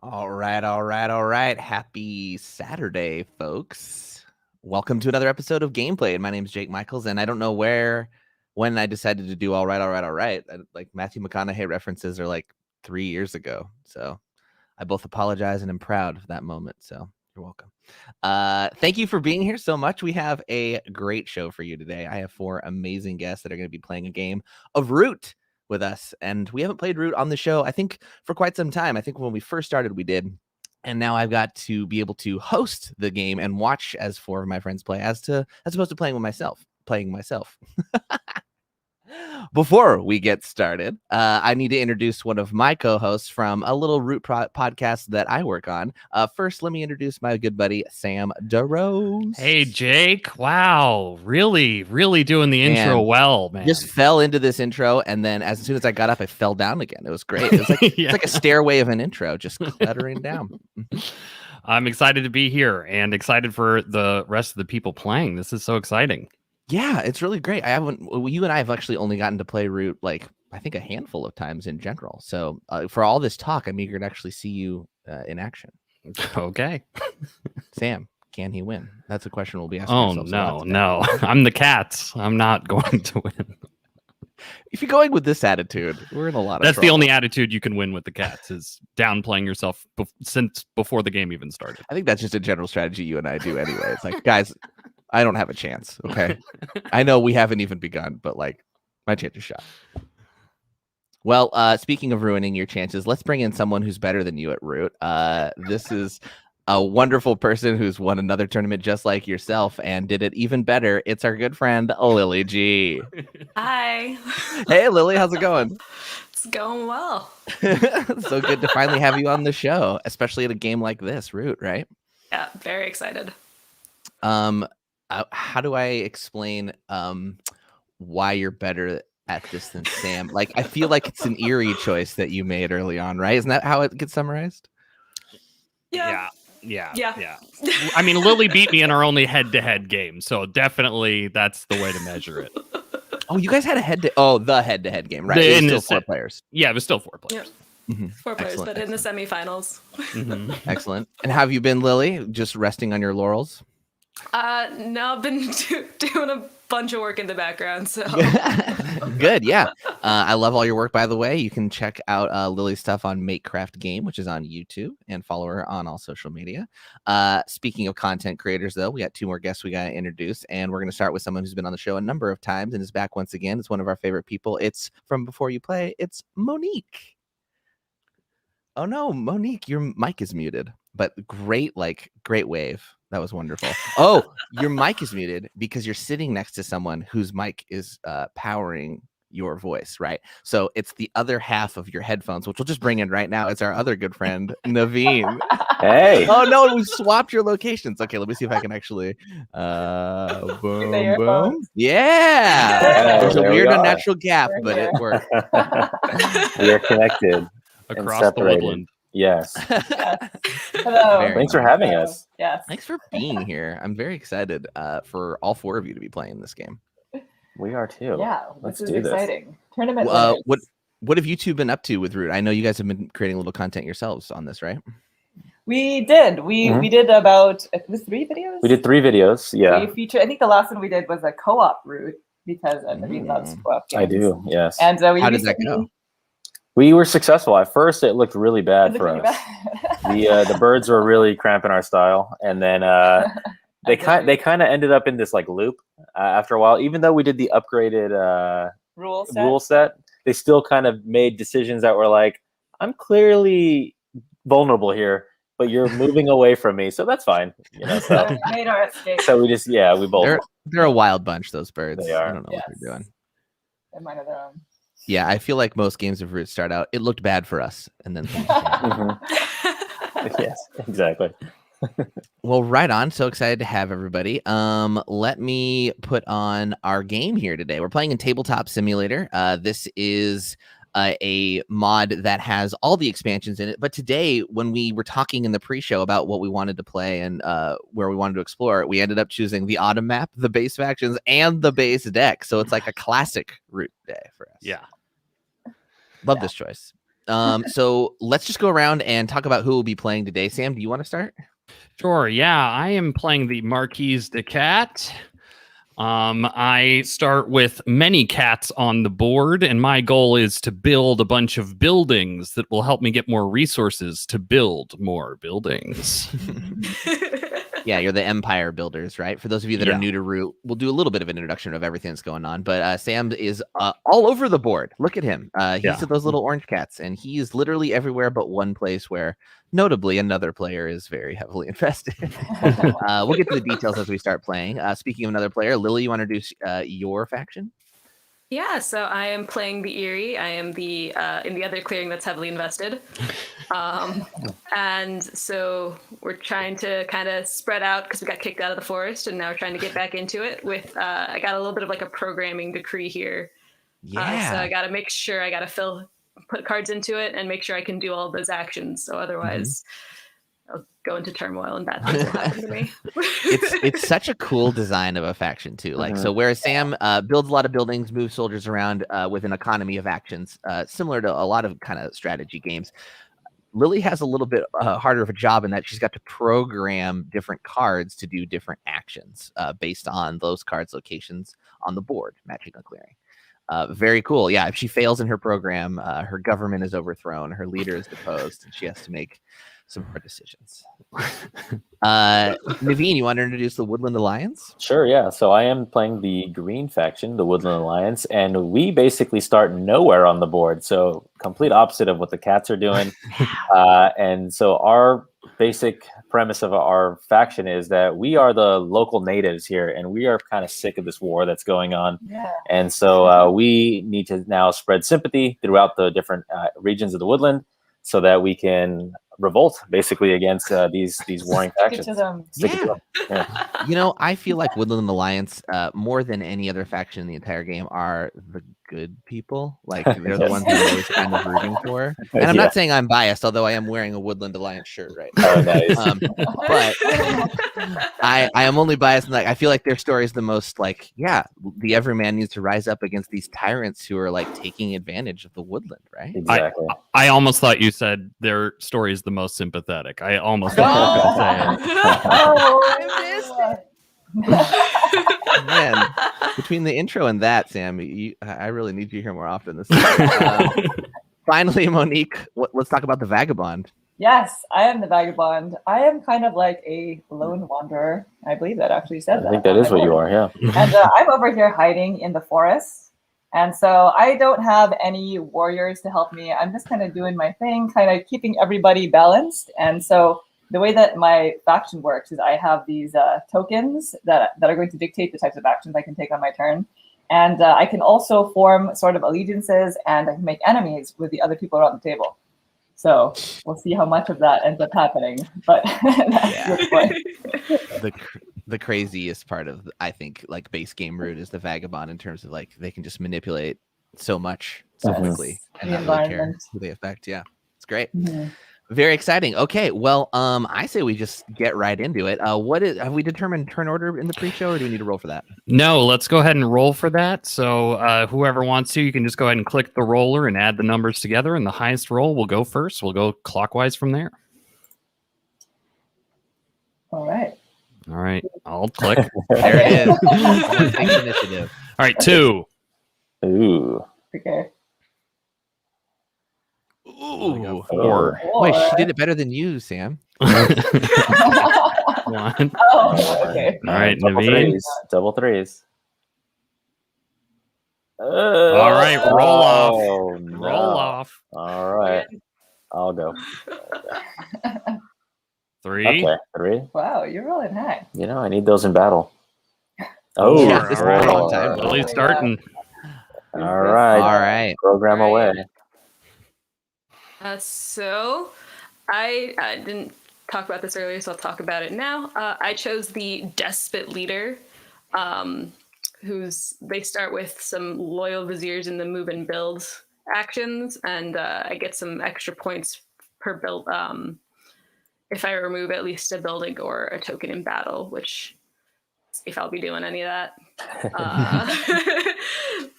All right. Happy Saturday, folks. Welcome to another episode of Gameplay. My name is Jake Michaels, and I don't know when I decided to do all right. Like Matthew McConaughey references are like 3 years ago. So I both apologize and am proud of that moment. So you're welcome. Thank you for being here so much. We have a great show for you today. I have 4 amazing guests that are going to be playing a game of Root with us, and we haven't played Root on the show, I think, for quite some time. I think when we first started, we did, and now I've got to be able to host the game and watch as 4 of my friends play, as opposed to playing myself. Before we get started, I need to introduce one of my co-hosts from a little Root podcast that I work on. First, let me introduce my good buddy, Sam DeRose. Hey, Jake. Wow. Really doing the intro well, man. Just fell into this intro, and then as soon as I got up, I fell down again. It was great. It was like, It's like a stairway of an intro, just clattering down. I'm excited to be here and excited for the rest of the people playing. This is so exciting. Yeah, it's really great. You and I have actually only gotten to play Root, like, I think a handful of times in general. So for all this talk, I'm eager to actually see you in action. Okay. Sam, can he win? That's a question we'll be asking ourselves. No. I'm the Cats. I'm not going to win. If you're going with this attitude, we're in a lot of That's trouble. the only attitude you can win with the Cats, is downplaying yourself since before the game even started. I think that's just a general strategy you and I do anyway. It's like, guys, I don't have a chance, okay? I know we haven't even begun, but, like, my chance is shot. Well, speaking of ruining your chances, let's bring in someone who's better than you at Root. This is a wonderful person who's won another tournament just like yourself and did it even better. It's our good friend, Lily G. Hi. Hey, Lily, how's it going? It's going well. So good to finally have you on the show, especially at a game like this, Root, right? Yeah, very excited. How do I explain why you're better at this than Sam? Like, I feel like it's an eerie choice that you made early on, right? Isn't that how it gets summarized? Yeah. I mean, Lily beat me in our only head-to-head game, so definitely that's the way to measure it. Oh, you guys had a head-to-head game, right? It was still 4 players. Yeah, it was still 4 players. Yeah. 4 players, but in the semifinals. Excellent. And how have you been, Lily? Just resting on your laurels? No, I've been doing a bunch of work in the background, so good. Yeah. I love all your work, by the way. You can check out Lily's stuff on Makecraft Game, which is on YouTube, and follow her on all social media. Speaking of content creators, though, we got 2 more guests we got to introduce, and we're going to start with someone who's been on the show a number of times and is back once again. It's one of our favorite people. It's from Before You Play. It's Monique. Oh no, Monique, your mic is muted, but great wave. That was wonderful. Oh, your mic is muted because you're sitting next to someone whose mic is powering your voice, right? So it's the other half of your headphones, which we'll just bring in right now. It's our other good friend, Naveen. Hey. Oh no, we swapped your locations. Okay, let me see if I can actually boom. Yeah. There's a weird unnatural gap, but it worked. We are connected across the woodland. Yes. Hello. Thanks for having us. Yes. Thanks for being here. I'm very excited for all 4 of you to be playing this game. We are too. Yeah, Let's this do is this. exciting. Tournament. What have you 2 been up to with Root? I know you guys have been creating a little content yourselves on this, right? We did. We did about 3 videos. We did 3 videos. Yeah. We featured. I think the last one we did was a co-op Root because Naveen loves co-op games. I do. Yes. And how did that go? We were successful. At first, it looked really bad for us. The birds were really cramping our style, and then they kind of ended up in this like loop after a while. Even though we did the upgraded rule set, they still kind of made decisions that were like, I'm clearly vulnerable here, but you're moving away from me, so that's fine. You know, so made our escape. So we both. They're a wild bunch, those birds. They are. I don't know what they're doing. They might have their own. Yeah, I feel like most games of Root start out, it looked bad for us, and then things Yes, exactly. Well, right on. So excited to have everybody. Let me put on our game here today. We're playing in Tabletop Simulator. This is a mod that has all the expansions in it. But today, when we were talking in the pre-show about what we wanted to play and where we wanted to explore, we ended up choosing the autumn map, the base factions, and the base deck. So it's like a classic Root day for us. Yeah. Love this choice. So let's just go around and talk about who will be playing today. Sam, do you want to start? Sure. Yeah, I am playing the Marquise de Cat. I start with many cats on the board, and my goal is to build a bunch of buildings that will help me get more resources to build more buildings. Yeah, you're the empire builders, right? For those of you that are new to Root, we'll do a little bit of an introduction of everything that's going on. But Sam is all over the board. Look at him. He's those little orange cats, and he is literally everywhere but one place where, notably, another player is very heavily invested. We'll get to the details as we start playing. Speaking of another player, Lily, you want to introduce your faction? Yeah, so I am playing the Eerie. I am the in the other clearing that's heavily invested. And so we're trying to kind of spread out because we got kicked out of the forest, and now we're trying to get back into it with I got a little bit of like a programming decree here. Yeah. So I got to make sure I got to put cards into it and make sure I can do all of those actions. So otherwise I'll go into turmoil and bad things will happen to me. It's such a cool design of a faction too. Like so, whereas Sam builds a lot of buildings, moves soldiers around with an economy of actions, similar to a lot of kind of strategy games. Lily has a little bit harder of a job in that she's got to program different cards to do different actions based on those cards' locations on the board, matching a clearing. Very cool. Yeah, if she fails in her program, her government is overthrown, her leader is deposed, and she has to make some hard decisions. Naveen, you want to introduce the Woodland Alliance? Sure, yeah. So I am playing the green faction, the Woodland Alliance, and we basically start nowhere on the board. So complete opposite of what the cats are doing. And so our basic premise of our faction is that we are the local natives here, and we are kind of sick of this war that's going on. Yeah. And so we need to now spread sympathy throughout the different regions of the woodland so that we can revolt basically against these warring factions. Yeah. You know, I feel like Woodland Alliance, more than any other faction in the entire game, are the good people. Like they're the ones I'm always kind of rooting for. And I'm not saying I'm biased, although I am wearing a Woodland Alliance shirt right now. Oh, nice. But I am only biased in that I feel like their story is the most like, the everyman needs to rise up against these tyrants who are like taking advantage of the woodland, right? Exactly. I almost thought you said their story is the most sympathetic. I almost thought you were going to say it. I missed it. Man, between the intro and that, Sam, I really need you here more often this finally, Monique, let's talk about the Vagabond. Yes, I am the Vagabond. I am kind of like a lone wanderer. I believe that actually said that. I think that is what you are, yeah. And I'm over here hiding in the forest. And so I don't have any warriors to help me. I'm just kind of doing my thing, kind of keeping everybody balanced. And so the way that my faction works is I have these tokens that are going to dictate the types of actions I can take on my turn. And I can also form sort of allegiances, and I can make enemies with the other people around the table. So we'll see how much of that ends up happening. But the craziest part of, I think, like base game Root is the Vagabond in terms of like they can just manipulate so much so quickly and not really care who they affect. Yeah, it's great. Very exciting. Okay, well, I say we just get right into it. Have we determined turn order in the pre-show, or do we need to roll for that? No, let's go ahead and roll for that. So whoever wants to, you can just go ahead and click the roller and add the numbers together, and the highest roll will go first. We'll go clockwise from there. All right. All right, I'll click. There it is. Take initiative. All right, 2. Ooh. Okay. Ooh. 4. Wait, she did it better than you, Sam. 1. Oh, okay. All right, Double Naveen. threes. Double threes. All right, roll off. No. Roll off. All right. I'll go. 3. Okay, 3. Wow, you're rolling high. You know, I need those in battle. Oh, Yeah, this is all a long right. time. Lily's starting. All right. All right. Program away. So I didn't talk about this earlier, so I'll talk about it now. I chose the Despot Leader, they start with some loyal viziers in the move and build actions, and I get some extra points per build if I remove at least a building or a token in battle, which if I'll be doing any of that.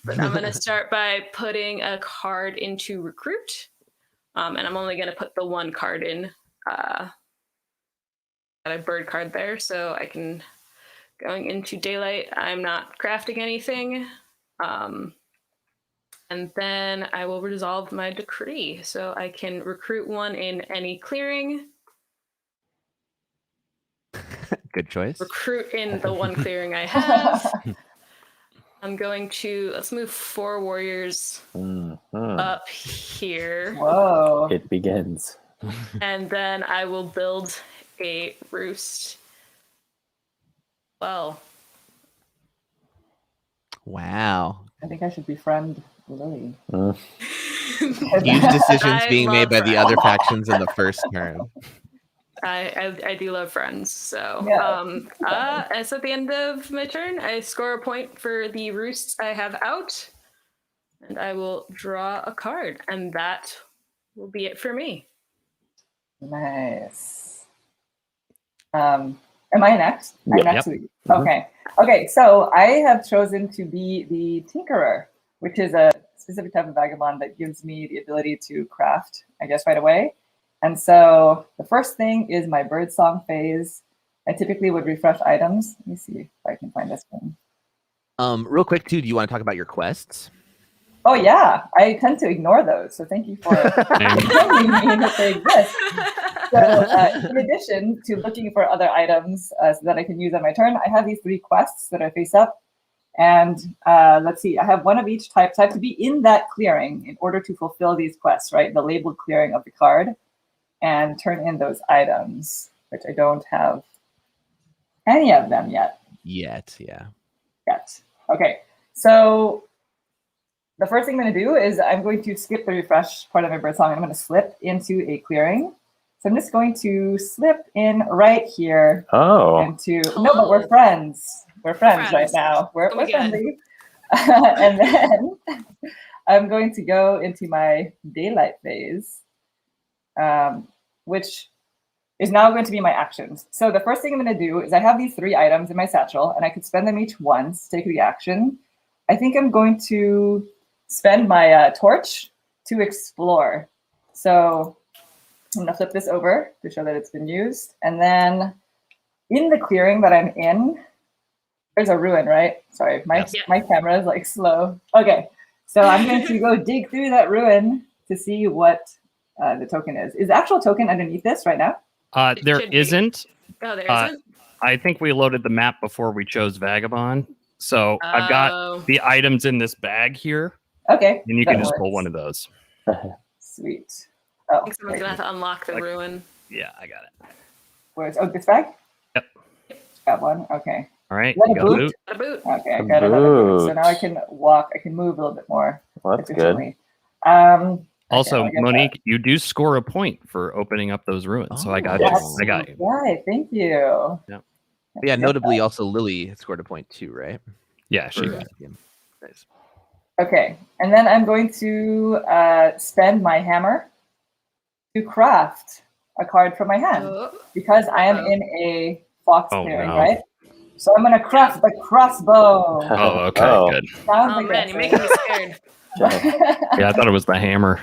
But I'm going to start by putting a card into recruit. And I'm only going to put the one card in. Got a bird card there, so I can. Going into daylight, I'm not crafting anything. And then I will resolve my decree. So I can recruit one in any clearing. Good choice. Recruit in the one clearing I have. I'm going to, let's move 4 warriors up here. Whoa. It begins. And then I will build a roost. Well. Wow. I think I should befriend Lily. Huge decisions being made by the other factions in the first turn. I do love friends. So Yeah. as at the end of my turn, I score a point for the roosts I have out, and I will draw a card, and that will be it for me. Nice. Am I next? I'm Yep. next week. Okay. Okay. So I have chosen to be the Tinkerer, which is a specific type of vagabond that gives me the ability to craft, I guess, right away. And so the first thing is my birdsong phase. I typically would refresh items. Let me see if I can find this one. Real quick, too, do you want to talk about your quests? Oh, yeah. I tend to ignore those. So thank you for reminding me that they exist. So in addition to looking for other items so that I can use on my turn, I have these 3 quests that are face up. And let's see, I have one of each type. So I have to be in that clearing in order to fulfill these quests, right? The labeled clearing of the card. And turn in those items, which I don't have any of them yet. Yet. Okay, so the first thing I'm going to do is I'm going to skip the refresh part of my bird song. And I'm going to slip into a clearing. So I'm just going to slip in right here. No, but we're friends. We're friends right now. We're friendly. And then I'm going to go into my daylight phase. Which is now going to be my actions. So the first thing I'm going to do is I have these 3 items in my satchel, and I could spend them each once to take the action. I think I'm going to spend my torch to explore. So I'm going to flip this over to show that it's been used. And then in the clearing that I'm in, there's a ruin, right? Sorry, my camera is like slow. Okay, so I'm going to go dig through that ruin to see what the token is. Is the actual token underneath this right now? There isn't. Oh, there isn't? I think we loaded the map before we chose Vagabond. So I've got the items in this bag here. Okay. And you can just pull one of those. Sweet. I think someone's going to have to unlock the ruin. Yeah, I got it. Where's this bag? Yep. Got one. Okay. All right. You got a boot? Got a boot. Okay, I got another boot. So now I can walk. I can move a little bit more. Well, that's efficiently. good. Also, Monique, you do score a point for opening up those ruins. So I got you. I got you. Right. Thank you. Yeah. Notably, also Lily scored a point too, right? Yeah, she got it. Nice. Okay, and then I'm going to spend my hammer to craft a card from my hand because I am in a fox clearing, right? So I'm going to craft the crossbow. Oh, okay, good. Oh man, you're making me scared. Yeah, I thought it was the hammer.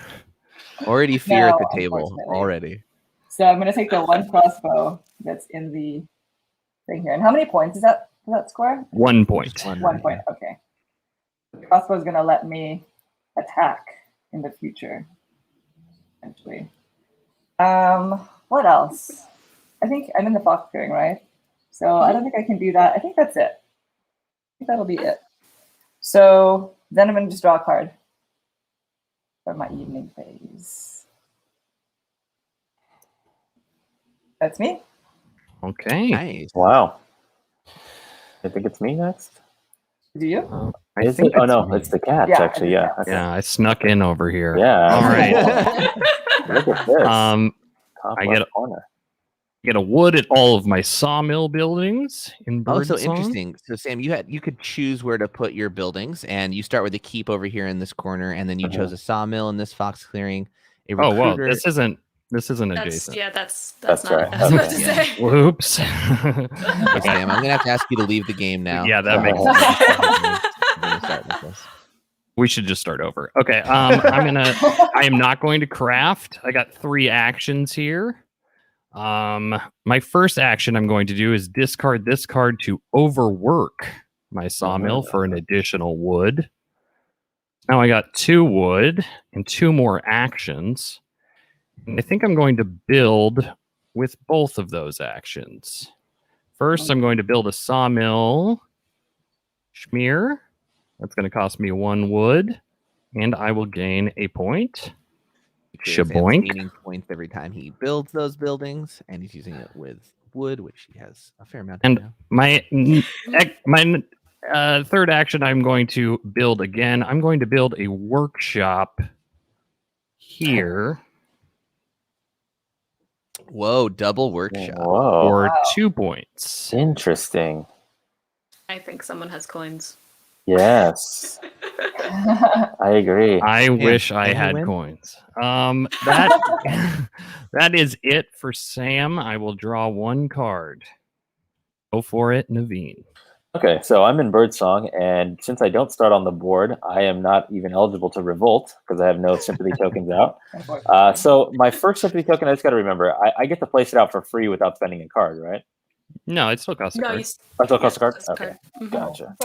Already fear at the table. Already. So I'm going to take the one crossbow that's in the thing here. And how many points is that for that score? 1 point. 1 point. Okay. The crossbow is going to let me attack in the future. Eventually. What else? I think I'm in the fox clearing, right? So I don't think I can do that. I think that's it. I think that'll be it. So then I'm going to just draw a card for my evening phase. That's me. Okay. Nice. Wow. I think it's me next. Do you? Is it? Oh no, it's the cats actually. Yeah. Okay. Yeah, I snuck in over here. Yeah. All right. Look at this. I get a wood at all of my sawmill buildings in Birdsong. Also interesting. So Sam, you could choose where to put your buildings, and you start with a keep over here in this corner, and then you chose a sawmill in this fox clearing. Oh well, this isn't adjacent. Yeah, that's right. not what I was about to say. Whoops. Okay, Sam, I'm gonna have to ask you to leave the game now. Yeah, that makes sense. I'm gonna start with this. We should just start over. Okay. I am not going to craft. I got 3 actions here. My first action I'm going to do is discard this card to overwork my sawmill for an additional wood. Now I got 2 wood and 2 more actions. And I think I'm going to build with both of those actions. First, I'm going to build a sawmill schmear. That's going to cost me 1 wood, and I will gain a point. Shaboink. Gaining points every time he builds those buildings, and he's using it with wood, which he has a fair amount. And my third action, I'm going to build again. I'm going to build a workshop here. Whoa, double workshop. Whoa. For 2 points. Interesting. I think someone has coins. Yes. I agree. I wish I can you had win? coins. That that is it for Sam. I will draw 1 card. Go for it, Naveen. Okay, so I'm in Birdsong, and since I don't start on the board, I am not even eligible to revolt because I have no sympathy tokens out. So my first sympathy token, I just got to remember, I get to place it out for free without spending a card, right? No, it still costs a No, card. you Oh, still costs a card? costs a Okay, card. Mhm. gotcha.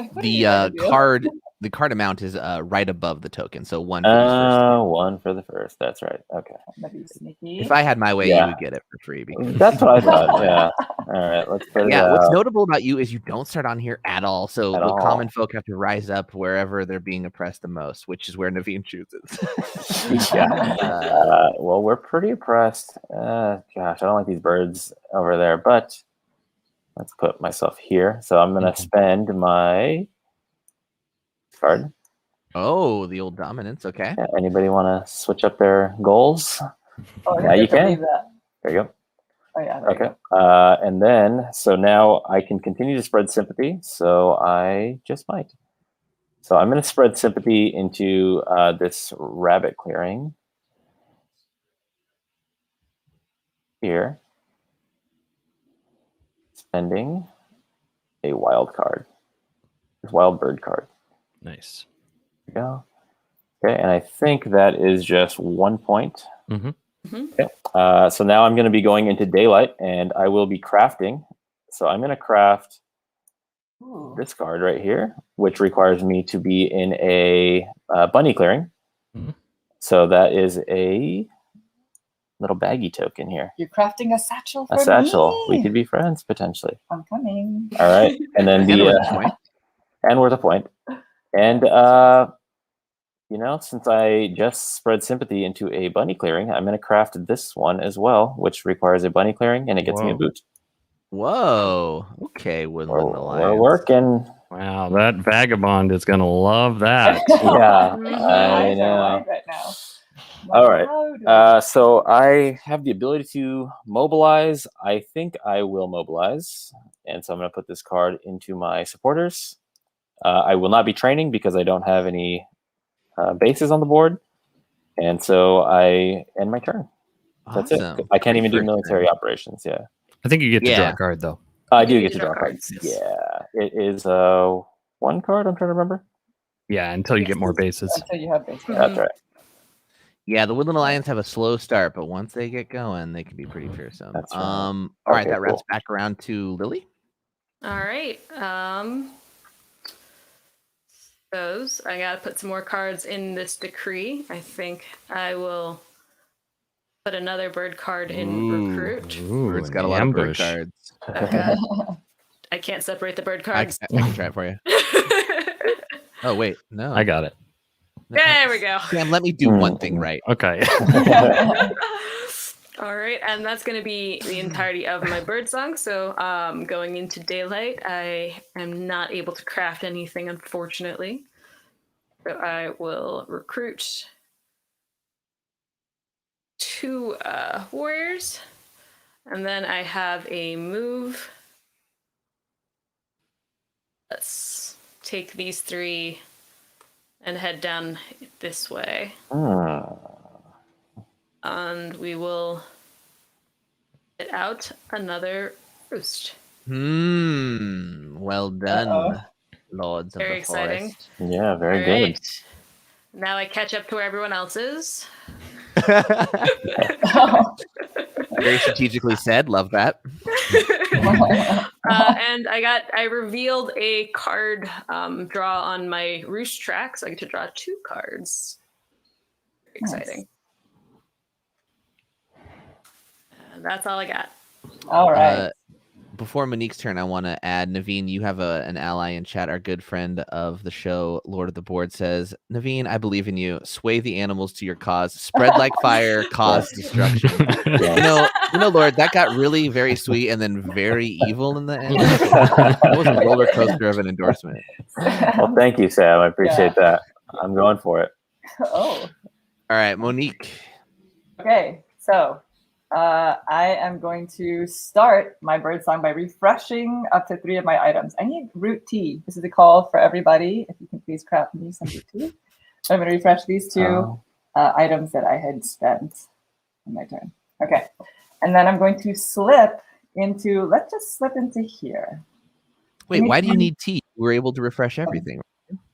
The card amount is right above the token, so 1 for each first. 1 for the first. That's right. Okay. Maybe sneaky. If I had my way, Yeah. you would get it for free. Because That's what I thought. Yeah. All right. Let's put it yeah, what's out. notable about you is you don't start on here at all. So At the all. common folk have to rise up wherever they're being oppressed the most, which is where Naveen chooses. Yeah. Well, we're pretty oppressed. Gosh, I don't like these birds over there, but let's put myself here. So I'm going to spend my card. Oh, the old dominance. Okay. Yeah, anybody want to switch up their goals? Oh, Yeah, you get to can. leave that. There you go. Oh, yeah. there you Okay. go. And then, so now I can continue to spread sympathy. So I just might. So I'm going to spread sympathy into this rabbit clearing here, spending a wild card, this wild bird card. Nice. There we go. Okay, and I think that is just 1 point. Mhm. Mhm. Okay. So now I'm going to be going into daylight, and I will be crafting. So I'm going to craft Ooh. this card right here, which requires me to be in a bunny clearing. Mhm. So that is a little baggy token here. You're crafting a satchel for A satchel. me. We could be friends potentially. I'm coming. All right, and then And the worth a point. and worth a point. And you know, since I just spread sympathy into a bunny clearing, I'm going to craft this one as well, which requires a bunny clearing, and it gets me a Whoa. boot. Whoa. Okay, Woodland Alliance. We're working. Wow, that vagabond is gonna love that. Yeah, Mhm. I Eyes are know. wide right now. All right. Wow. So I have the ability to mobilize. I think I will mobilize. And so I'm going to put this card into my supporters. I will not be training because I don't have any bases on the board. And so I end my turn. That's Awesome. it. I can't even do First military turn. operations. Yeah. I think you get to draw Yeah. a card though. I You do get get to to draw draw cards. cards. Yeah. It is 1 card. I'm trying to remember. Yeah, until you get more bases. Until you have base. Mhm. That's right. Yeah, the Woodland Alliance have a slow start, but once they get going, they can be pretty fearsome. That's right. All right, Okay, that wraps cool. back around to Lily. All right. Those. I gotta put some more cards in this decree. I think I will put another bird card in recruit. Ooh, Bird's an got a lot of bird ambush. cards. Okay. I can't separate the bird I cards. can try it for you. Oh, wait. No. I got it. No. There we go. Sam, let me do one thing right. Okay. All right, and that's going to be the entirety of my bird song. So going into daylight, I am not able to craft anything, unfortunately. So I will recruit 2 warriors, and then I have a move. Let's take these 3 and head down this way. And we will get out another roost. Well done, Uh-oh. lords of Very the exciting. forest. Yeah, very All good. right. Now I catch up to where everyone else is. Very strategically said. Love that. And I revealed a card draw on my roost track, so I get to draw 2 cards. Exciting. And that's all I got. All right. Before Monique's turn, I want to add, Naveen, you have an ally in chat. Our good friend of the show, Lord of the Board, says, Naveen, I believe in you. Sway the animals to your cause. Spread like fire. Cause destruction. Yeah. You know, Lord, that got really very sweet and then very evil in the end. That was a roller coaster of an endorsement. Well, thank you, Sam. I appreciate that. I'm going for it. Oh. All right, Monique. Okay, so I am going to start my bird song by refreshing up to 3 of my items. I need root tea. This is a call for everybody. If you can please craft me some root tea. So I'm going to refresh these 2 items that I had spent on my turn. Okay, and then I'm going to slip into, let's just slip into here. Wait, why do you need tea? We're able to refresh everything.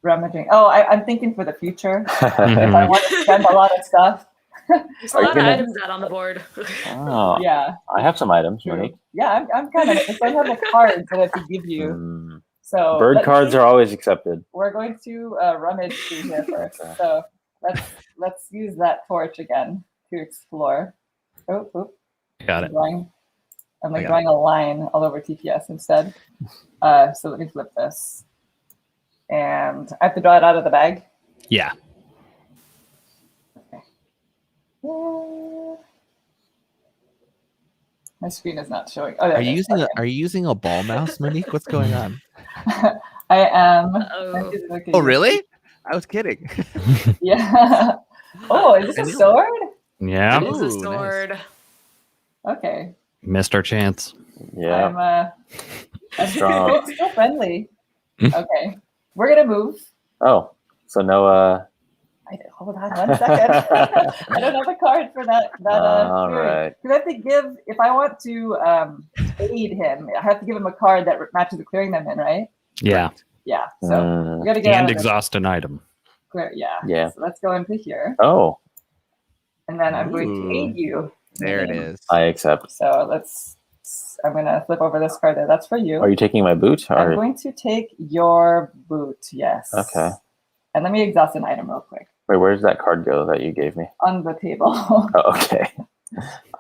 Rummaging. Oh, I'm thinking for the future. If I want to spend a lot of stuff. There's a lot of items out on the board. Oh, Yeah. I have some items, True. Monique. Yeah, I'm kind of. I don't have the cards that I have to give you. So bird cards are always accepted. We're going to rummage through here first. So let's use that torch again to explore. Oh, Got it. I'm drawing a line all over TPS instead. So let me flip this. And I have to draw it out of the bag. Yeah. Okay. My screen is not showing. Oh, are you using a ball mouse, Monique? What's going on? I am. Oh, really? I was kidding. Yeah. Oh, is this a sword? Yeah. It is a sword. Nice. Okay. Missed our chance. Yeah. I'm strong. still friendly. Okay. We're gonna move. Oh, so no. Hold on 1 second. I don't have a card for that. All right. You have to give, if I want to aid him, I have to give him a card that matches the clearing them in, right? Yeah. Yeah. So we gotta get and exhaust an item. Clear. Yeah. Yeah. So let's go into here. Oh. And then I'm going to aid you. There it is. I accept. So I'm gonna flip over this card there. That's for you. Are you taking my boot? I'm going to take your boot. Yes. Okay. And let me exhaust an item real quick. Wait, where does that card go that you gave me? On the table. Oh, okay.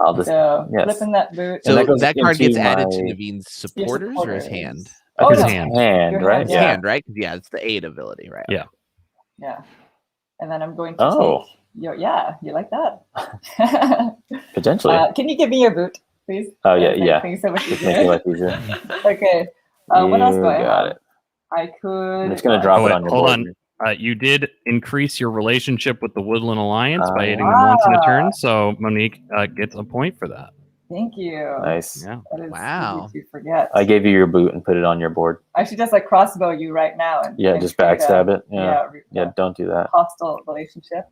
I'll just flipping that boot. So that card gets added to Naveen's supporters or his hand? His hand. Hand, right? His hand, right? Yeah, it's the aid ability, right? Yeah. Yeah. And then I'm going to take your, you like that? Potentially. Can you give me your boot, please? Oh, yeah. Thanks so much. Just make it life easier. Okay. What else do I have? Got it. I could. I'm just going to drop it on your board. You did increase your relationship with the Woodland Alliance by aiding them once in a turn, so Monique gets a point for that. Thank you. Nice. Yeah. That is wow. easy to forget. I gave you your boot and put it on your board. I should just crossbow you right now. And just backstab it. Yeah, don't do that. Hostile relationship.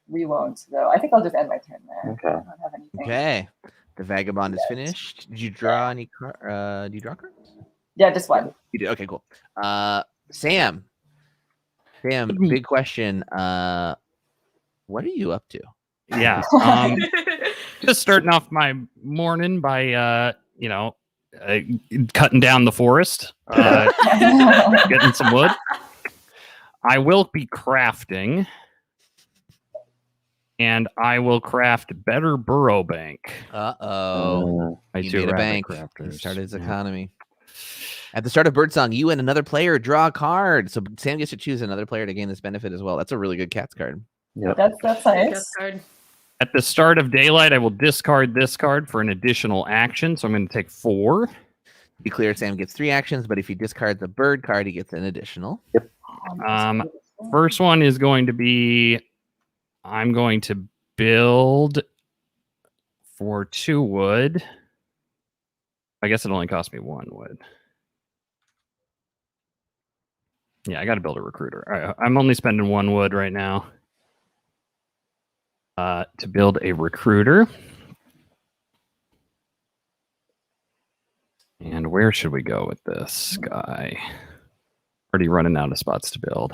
We won't, though. I think I'll just end my turn there. Okay. I don't have anything. Okay. The Vagabond is finished. Did you draw any do you draw cards? Yeah, just one. You did. Okay, cool. Sam, big question. What are you up to? Yeah. Just starting off my morning by cutting down the forest, getting some wood. I will be crafting, and I will craft better burrow bank. I do need a bank. Start his economy. At the start of Birdsong, you and another player draw a card. So Sam gets to choose another player to gain this benefit as well. That's a really good Cats card. Yep. That's nice. At the start of daylight, I will discard this card for an additional action. So I'm going to take 4. To be clear, Sam gets 3 actions, but if he discards a bird card, he gets an additional. Yep. First one is going to be, I'm going to build for 2 wood. I guess it only cost me 1 wood. Yeah, I got to build a recruiter. All right, I'm only spending 1 wood right now to build a recruiter. And where should we go with this guy? Already running out of spots to build.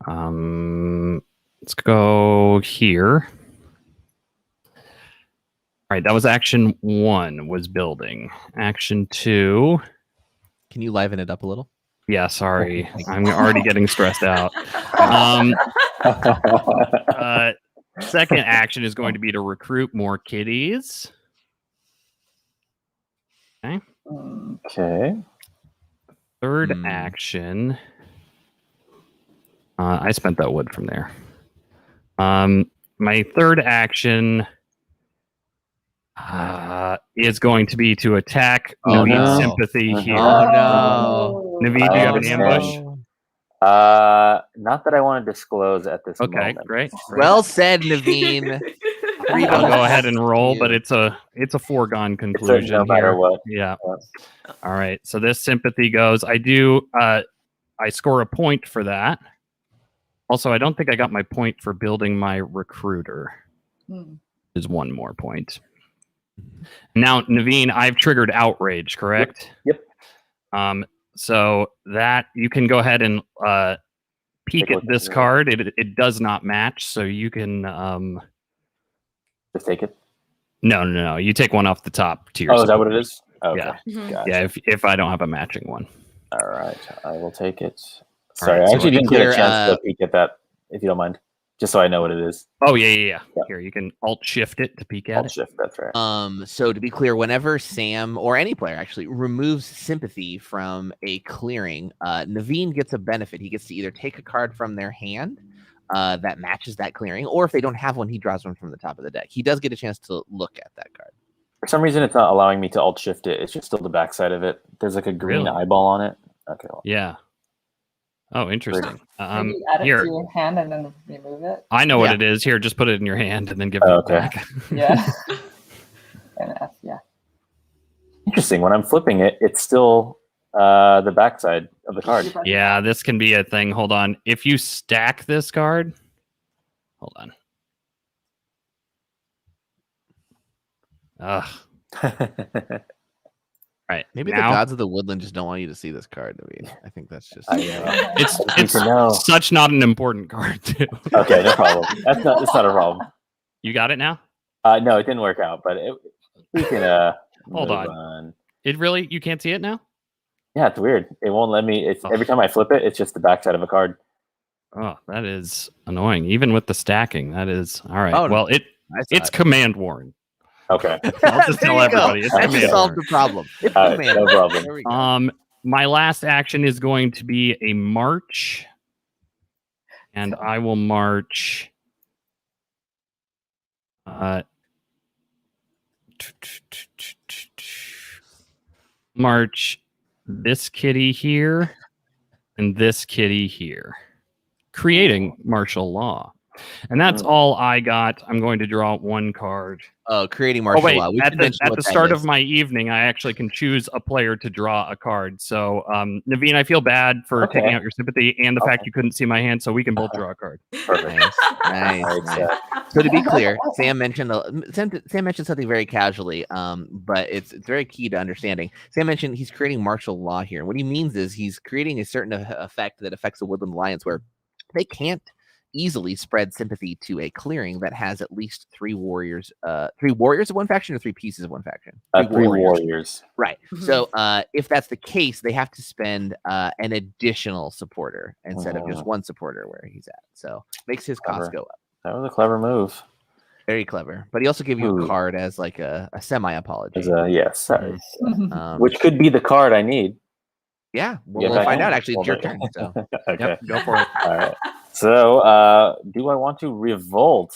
Let's go here. All right, that was action 1 was building. Action 2. Can you liven it up a little? Yeah, sorry. I'm already getting stressed out. Second action is going to be to recruit more kitties. Okay. Okay. Third action. I spent that wood from there. My third action is going to be to attack Naveed's sympathy here. Oh no. Naveed, do you have an ambush? Not that I want to disclose at this Okay, moment. great. Well said, Naveen. I'll go ahead and roll, but it's a foregone conclusion. No matter here. what. Yeah. All right. So this sympathy goes. I do. I score a point for that. Also, I don't think I got my point for building my recruiter. Is one more point. Now, Naveen, I've triggered outrage, correct? Yep. So that you can go ahead and peek at this card. It does not match, so you can just take it. No. You take one off the top tier. Oh, is that what it is? Okay. Yeah. Gotcha. Yeah. If I don't have a matching one. All right, I will take it. Sorry, right, I so actually didn't get a chance to peek at that. If you don't mind, just so I know what it is. Oh yeah. Here, you can Alt Shift it to peek at Alt it. Shift. That's right. So to be clear, whenever Sam or any player actually removes sympathy from a clearing, Naveen gets a benefit. He gets to either take a card from their hand that matches that clearing, or if they don't have one, he draws one from the top of the deck. He does get a chance to look at that card. For some reason, it's not allowing me to Alt Shift it. It's just still the backside of it. There's like a green eyeball on it. Okay. Well. Yeah. Oh, interesting. Maybe add it here. to your hand and then remove it. I know what it is. Here, just put it in your hand and then give it back. Yeah. Yeah. Interesting. When I'm flipping it, it's still the backside of the card. Yeah, this can be a thing. Hold on. If you stack this card, hold on. Right. Maybe now, the gods of the woodland just don't want you to see this card. I think that's just. It's such not an important card too. Okay, no problem. That's not a problem. You got it now? No, it didn't work out, but we can. Hold on. It really? You can't see it now? Yeah, it's weird. It won't let me. It's every time I flip it, it's just the backside of a card. Oh, that is annoying. Even with the stacking, that is all right. Oh, well, it's command Warren. Okay. I'll just tell everybody. It's that just solved the problem. It's no problem. My last action is going to be a march, and I will march. March this kitty here and this kitty here, creating martial law. And that's all I got. I'm going to draw one card. Oh, creating martial law. At the start of my evening, I actually can choose a player to draw a card. So, Naveen, I feel bad for taking out your sympathy and the fact you couldn't see my hand, so we can both draw a card. Perfect. Nice. So to be clear, Sam mentioned something very casually, but it's very key to understanding. Sam mentioned he's creating martial law here. What he means is he's creating a certain effect that affects the Woodland Alliance where they can't easily spread sympathy to a clearing that has at least three warriors of one faction or three pieces of one faction. Three warriors. Right. Mm-hmm. So if that's the case, they have to spend an additional supporter instead of just one supporter where he's at. So makes his cost go up. That was a clever move. Very clever. But he also gave you a card as like a semi-apology. Yes. Which could be the card I need. Yeah. We'll find out. Actually, it's your turn. So. Okay. Go for it. All right. So, do I want to revolt?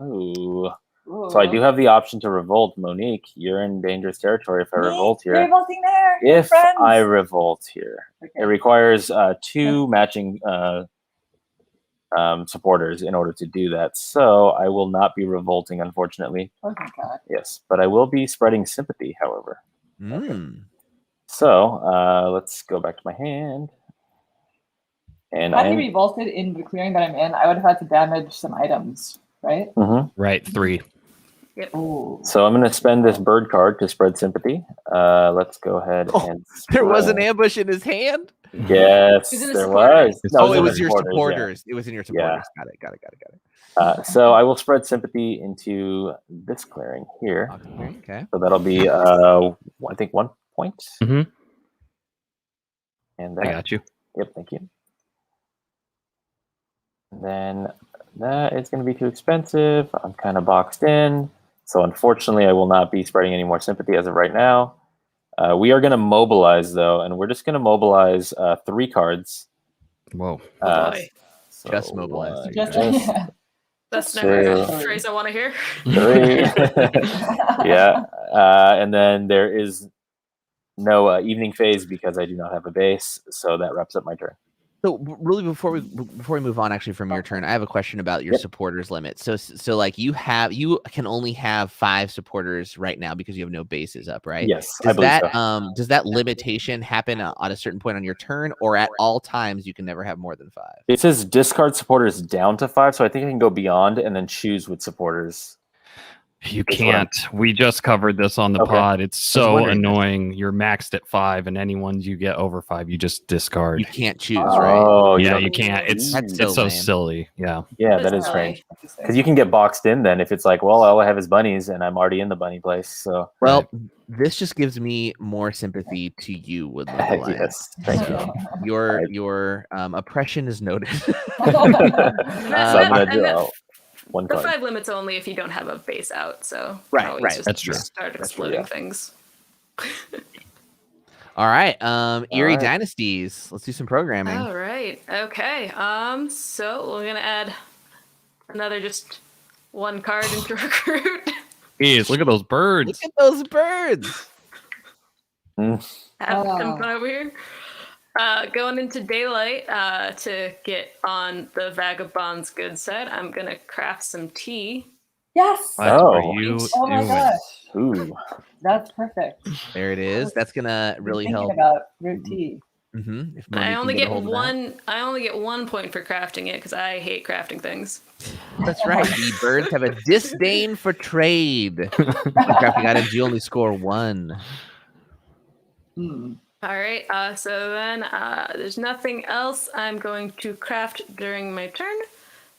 Ooh. So I do have the option to revolt. Monique, you're in dangerous territory if I revolt here. You're revolting there. If I revolt here, it requires 2 matching supporters in order to do that. So I will not be revolting, unfortunately. Oh my god. Yes, but I will be spreading sympathy, however. Mm. So let's go back to my hand. And had he revolted in the clearing that I'm in, I would have had to damage some items, right? Right, 3. Yep. Ooh. So I'm going to spend this bird card to spread sympathy. Let's go ahead and. There was an spread- ambush in his hand. Yes, It was in the there supporters. was. Oh, in it the was your yeah. supporters. It was in your supporters. Got it. So I will spread sympathy into this clearing here. Okay. So that'll be, I think, 1 point. Mhm. And I that, got you. yep, thank you. And then that is going to be too expensive. I'm kind of boxed in. So unfortunately, I will not be spreading any more sympathy as of right now. We are going to mobilize, though, and we're just going to mobilize 3 cards. Whoa. Oh boy. So Just mobilize. That's Two. never a phrase I want to hear. 3. Yeah. And then there is no evening phase because I do not have a base. So that wraps up my turn. So really, before we move on, actually, from your turn, I have a question about your supporters limit. So like you can only have 5 supporters right now because you have no bases up, right? Yes, Does I believe that so. does that limitation happen at a certain point on your turn, or at all times you can never have more than 5? It says discard supporters down to 5, so I think I can go beyond and then choose with supporters. You Is what I'm- can't. We just covered this on the Okay. pod. It's so wondering. annoying. You're maxed at 5, and any ones you get over 5, you just discard. You can't choose, right? Oh, Yeah, don't- you can't. It's That's so so lame. silly. Yeah. Yeah, that is strange. Because you can get boxed in then if it's like, well, all I have is bunnies and I'm already in the bunny place. So Well, this just gives me more sympathy to you, Woodland Alliance. yes, thank you. Your oppression is noted. So I'm gonna And that- draw 1 The card. 5 limit's only if you don't have a base out, so you Right, can always right. just That's true. start That's true, exploding yeah. things. All right, Eerie right. Dynasties. Let's do some programming. All right. Okay. So we're gonna add another just 1 card into recruit. Jeez, look at those birds. Look at those birds. Have some fun over here. Going into daylight to get on the Vagabond's good side, I'm gonna craft some tea. Yes. What Oh. are you Oh my doing? gosh, Ooh. that's perfect. There it is. That's gonna really Thinking help. about root tea. If I Monique only can get a hold of that. 1. I only get 1 point for crafting it because I hate crafting things. That's right. The birds have a disdain for trade. When crafting items, you only score 1. Hmm. All right. So then there's nothing else I'm going to craft during my turn.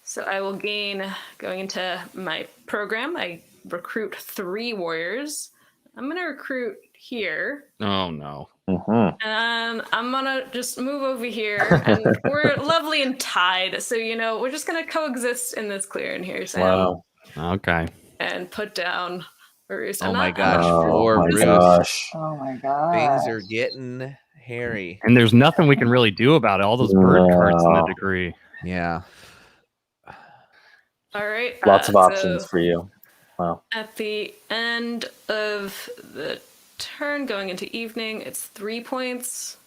So I will gain, going into my program, I recruit 3 warriors. I'm going to recruit here. Oh no. Mhm. And I'm going to just move over here. And we're lovely and tied. So, we're just going to coexist in this clearing here, Sam. Wow. Okay. And put down Roos. Oh my gosh. Oh Poor my Roos. gosh. Oh my god. Things are getting hairy. And there's nothing we can really do about it. All those bird cards in the No. degree. Yeah. All right. Lots of so options for you. Wow. At the end of the turn, going into evening, it's 3 points.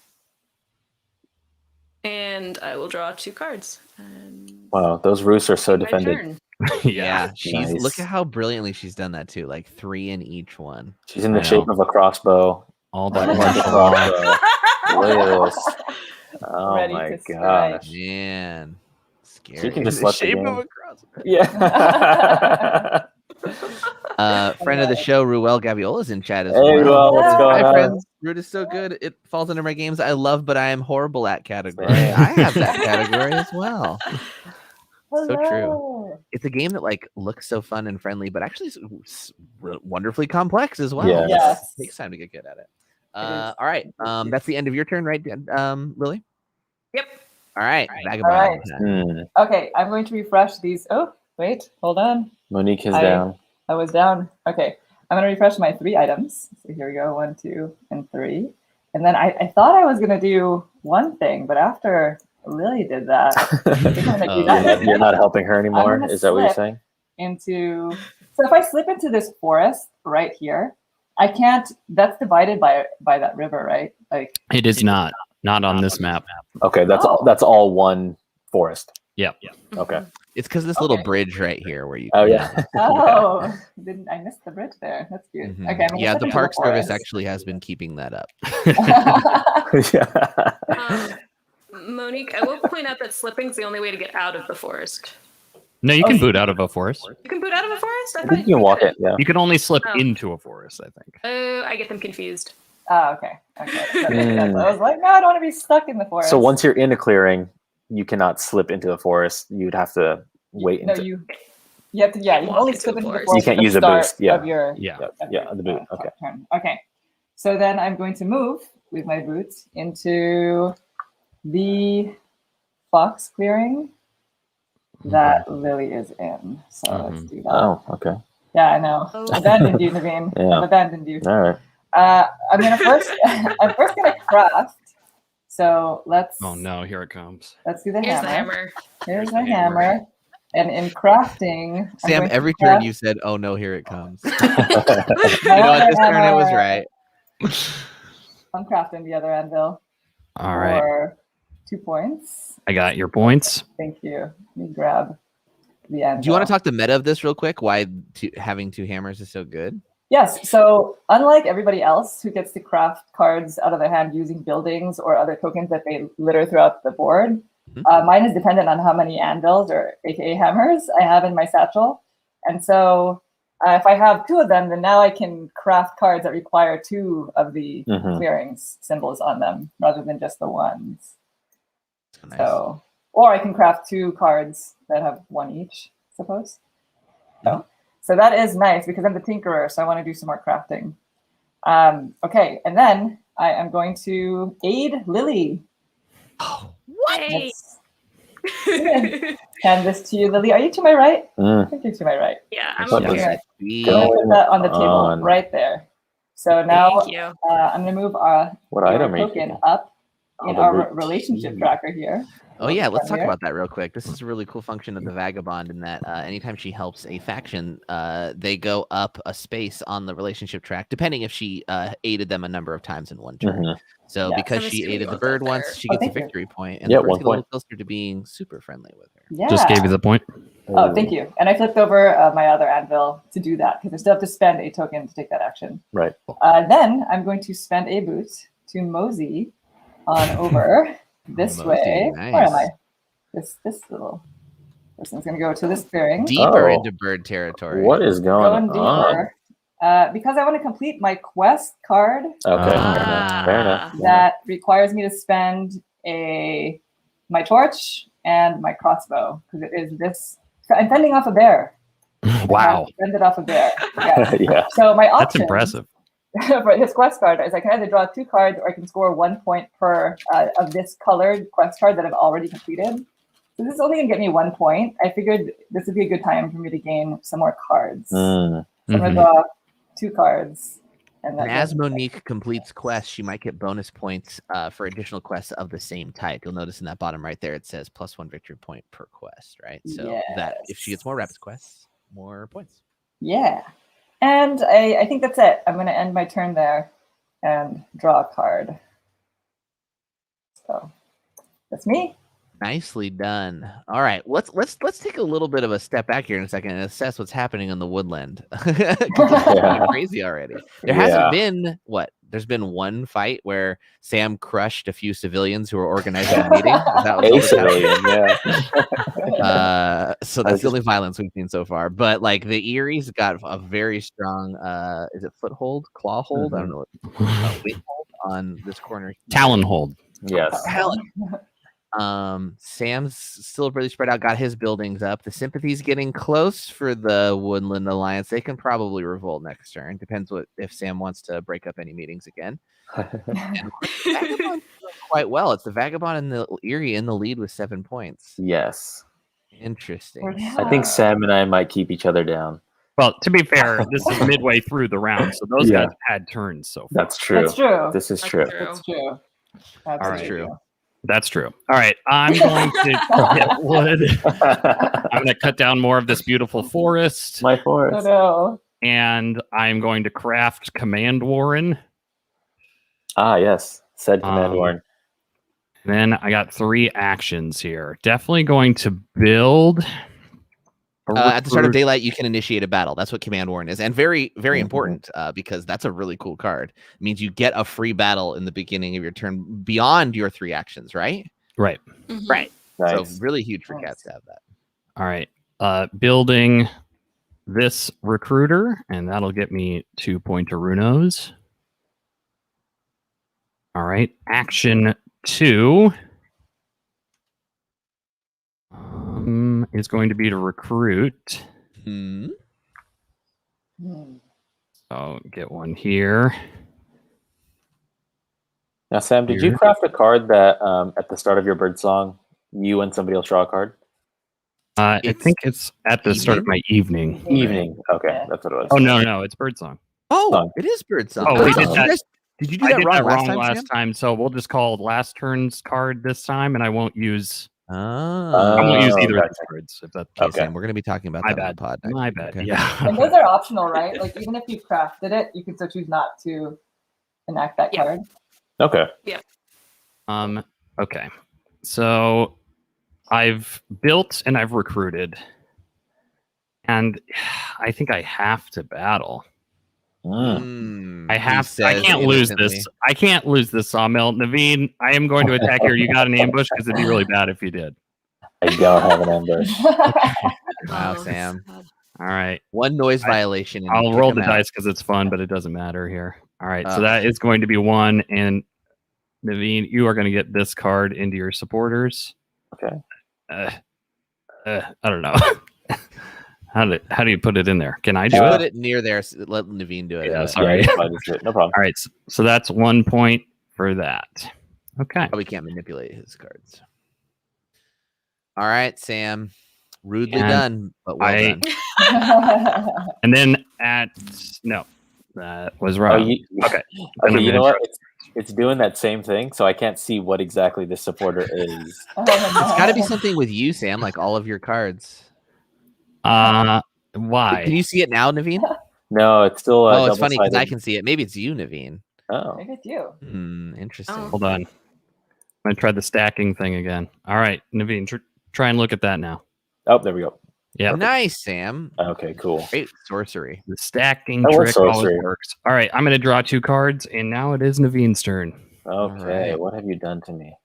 And I will draw 2 cards. And Wow, those roosts are so my defended. turn. Yeah. She's Nice. look at how brilliantly she's done that too. Like 3 in each one. She's in the I shape know. of a crossbow. All Like that a martial law. crossbow. Look at this. Oh Ready my to strike. gosh. Man. Scary. So you can just The let the shape of game- a cross. Yeah. Friend of the show, Ruel Gaviola is in chat as Hey, well. Ruel, what's Hi, going Hi, on? friends. Root is so good. It falls under my games I love, but I am horrible at category. Same. I have that category as well. So true. Hello. It's a game that like looks so fun and friendly, but actually is wonderfully complex as well. Yes. Yes. It takes time to get good at it. is. All right. That's the end of your turn, right, Lily? Yep. All right. Vagabond. right. Hmm. Okay, I'm going to refresh these. Oh, wait, hold on. Monique is I- down. I was down. Okay, I'm going to refresh my 3 items. So here we go, 1, 2, and 3. And then I thought I was going to do one thing, but after Lily did that, I think I'm going to do that You're not helping her anymore. gonna Is that what you're slip. saying? into. So if I slip into this forest right here, I can't. That's divided by that river, right? Like It is not. Not on this map. Okay, that's all. Oh. That's all one forest. Yep. Okay. It's because this little Okay. bridge right here where you. Oh yeah. oh, didn't I missed the bridge there? That's cute. Mhm. Okay, I'm gonna Yeah, slip the into Park Service forest. actually has been keeping that up. yeah. Monique, I will point out that slipping's the only way to get out of the forest. No, you can boot out of a forest. You can boot out of a forest? I think you can walk it. Yeah. You can only slip into a forest, I think. Oh, I get them confused. Oh, okay. I was like, no, I don't want to be stuck in the forest. So once you're in a clearing, you cannot slip into the forest. You'd have to wait. No, you have to. Yeah, you can only slip into the forest. You can't use a boost. Yeah. Of your, the boot. Okay. Turn. Okay. So then I'm going to move with my boots into the fox clearing that Lily is in. So let's do that. Oh, okay. Yeah, I know. Abandoned you, Naveen. Yeah. I've abandoned you. All right. I'm first gonna craft. So let's. Oh no! Here it comes. Let's do the Here's hammer. the hammer. Here's the hammer. And in crafting, Sam, every turn you said, "Oh no, here it comes." You know what? This turn it was right. I'm crafting the other anvil. All right. For 2 points. I got your points. Thank you. Let me grab the anvil. Do you want to talk the meta of this real quick? Why having 2 hammers is so good? Yes. So unlike everybody else who gets to craft cards out of their hand using buildings or other tokens that they litter throughout the board, mine is dependent on how many anvils or aka hammers I have in my satchel. And so if I have 2 of them, then now I can craft cards that require 2 of the clearings symbols on them rather than just the ones. Nice. So, or I can craft 2 cards that have 1 each, I suppose. So that is nice because I'm the tinkerer, so I want to do some more crafting. Okay, and then I am going to aid Lily. Oh, what? Hand this to you, Lily. Are you to my right? I think you're to my right. Yeah, I'm Okay. over here. I'm gonna put that on the table right there. So now Thank you. I'm going to move our token up in our relationship tracker here. Oh yeah, let's talk about that real quick. This is a really cool function of the Vagabond in that anytime she helps a faction, they go up a space on the relationship track, depending if she aided them a number of times in one turn. So because she aided the bird once, she gets a victory point, and the bird's get a little closer to being super friendly with her. Yeah. Just gave you the point. Oh, thank you. And I flipped over my other anvil to do that because I still have to spend a token to take that action. Right. Then I'm going to spend a boot to mosey on over this way. Nice. Where am I? This little person's going to go to this clearing. Deeper into bird territory. What is going on? Because I want to complete my quest card. Okay, fair enough. That requires me to spend my torch and my crossbow because it is this. I'm fending off a bear. Wow. Fended off a bear. Yeah. Yeah. So my option. That's impressive. For his quest card is I can either draw 2 cards or I can score 1 point per of this colored quest card that I've already completed. So this is only going to get me 1 point. I figured this would be a good time for me to gain some more cards. So I'm going to draw 2 cards. And as Monique completes quests, she might get bonus points for additional quests of the same type. You'll notice in that bottom right there, it says +1 victory point per quest, right? So that if she gets more rapid quests, more points. Yeah. And I think that's it. I'm going to end my turn there and draw a card. So that's me. Nicely done. All right, let's take a little bit of a step back here in a second and assess what's happening in the woodland. It's crazy already. There hasn't been There's been 1 fight where Sam crushed a few civilians who were organizing a meeting. A civilian, so that's the only violence we've seen so far. But like the Erie's got a very strong is it foothold, claw hold? I don't know. Weight hold on this corner. Talon hold. Yes. Talon. Sam's still really spread out, got his buildings up. The sympathy's getting close for the Woodland Alliance. They can probably revolt next turn. Depends if Sam wants to break up any meetings again. And Vagabond's doing quite well. It's the Vagabond and the Erie in the lead with 7 points. Yes. Interesting. I think Sam and I might keep each other down. Well, to be fair, this is midway through the round, so those guys had turns so far. That's true. That's true. This is true. That's true. That's true. That's true. All right, I'm going to get wood. I'm going to cut down more of this beautiful forest. My forest. Oh, no. And I'm going to craft Command Warren. Ah, yes. Said Command Warren. Then I got 3 actions here. Definitely going to build. At the start of daylight, you can initiate a battle. That's what Command Warren is. And very, very important because that's a really cool card. It means you get a free battle in the beginning of your turn beyond your 3 actions, right? Right. Right. So really huge for cats to have that. All right. building this recruiter, and that'll get me 2 pointer runos. All right, action 2 is going to be to recruit. Hmm. So get one here. Now, Sam, did you craft a card that at the start of your bird song, you and somebody else draw a card? I think it's at the start of my evening. Evening. Okay, that's what it was. Oh, no, it's birdsong. Oh, it is birdsong. Oh, we did that. Did you do that wrong last time? So we'll just call last turn's card this time, and I won't use. I won't use either of these cards. If that's okay. Sam, we're going to be talking about that on the pod. My bad. Okay. Yeah. And those are optional, right? Like even if you crafted it, you can still choose not to enact that card. Okay. Yeah. Okay. So I've built and I've recruited, and I think I have to battle. I have to. I can't lose this. I can't lose this, Sawmill. Naveen, I am going to attack here. You got an ambush because it'd be really bad if you did. I don't have an ambush. Wow, Sam. All right. One noise violation. I'll roll the dice because it's fun, but it doesn't matter here. All right. So that is going to be 1. And Naveen, you are going to get this card into your supporters. Okay. I don't know. How do you put it in there? Can I do it? Put it near there. Let Naveen do it. Yeah, sorry. No problem. All right. So that's 1 point for that. Okay. We can't manipulate his cards. All right, Sam. Rudely And done, but well done. And then that was wrong. Okay. Okay, you know what? It's doing that same thing, so I can't see what exactly this supporter is. It's got to be something with you, Sam, like all of your cards. Why? Can you see it now, Naveen? No, it's still. It's funny because I can see it. Maybe it's you, Naveen. Oh, maybe it's you. Interesting. Hold on. I'm gonna try the stacking thing again. All right, Naveen, try and look at that now. Oh, there we go. Yeah. Nice, Sam. Okay, cool. Great sorcery. The stacking trick always works. All right, I'm gonna draw 2 cards, and now it is Naveen's turn. Okay, right. What have you done to me?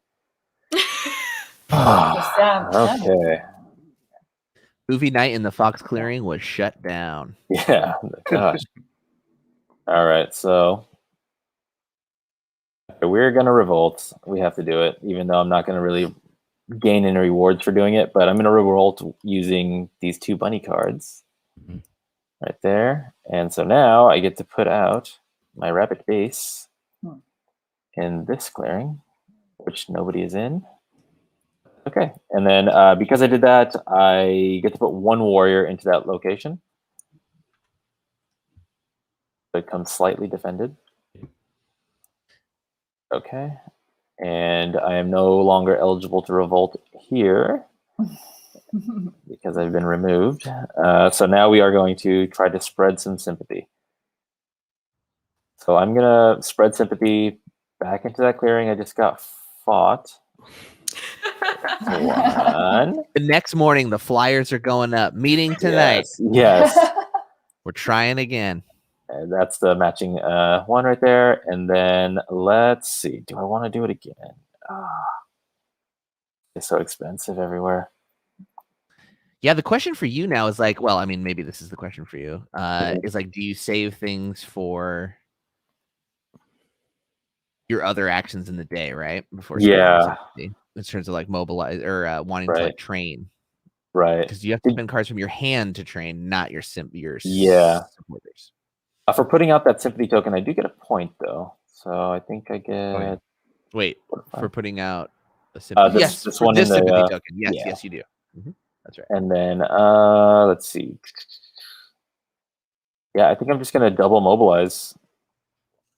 Sam. Okay. Movie night in the Fox Clearing was shut down. Yeah, gosh. All right, so we're gonna revolt. We have to do it, even though I'm not gonna really gain any rewards for doing it. But I'm gonna revolt using these 2 bunny cards right there. And so now I get to put out my rabbit base in this clearing, which nobody is in. Okay, and then because I did that, I get to put 1 warrior into that location. So it comes slightly defended. Okay, and I am no longer eligible to revolt here because I've been removed. So now we are going to try to spread some sympathy. So I'm going to spread sympathy back into that clearing I just got fought. 1. The next morning, the flyers are going up. Meeting tonight. Yes. We're trying again. And that's the matching 1 right there. And then let's see. Do I want to do it again? It's so expensive everywhere. Yeah, the question for you now is like, well, I mean, maybe this is the question for you. Is like, do you save things for your other actions in the day, right? Before in terms of like mobilize or wanting to like train, right? Because you have to spend cards from your hand to train, not your supporters. For putting out that sympathy token, I do get a point though, so I think I get. Wait, for putting out the sympathy. This one in the sympathy token. Yes, you do. That's right. And then let's see. Yeah, I think I'm just gonna double mobilize.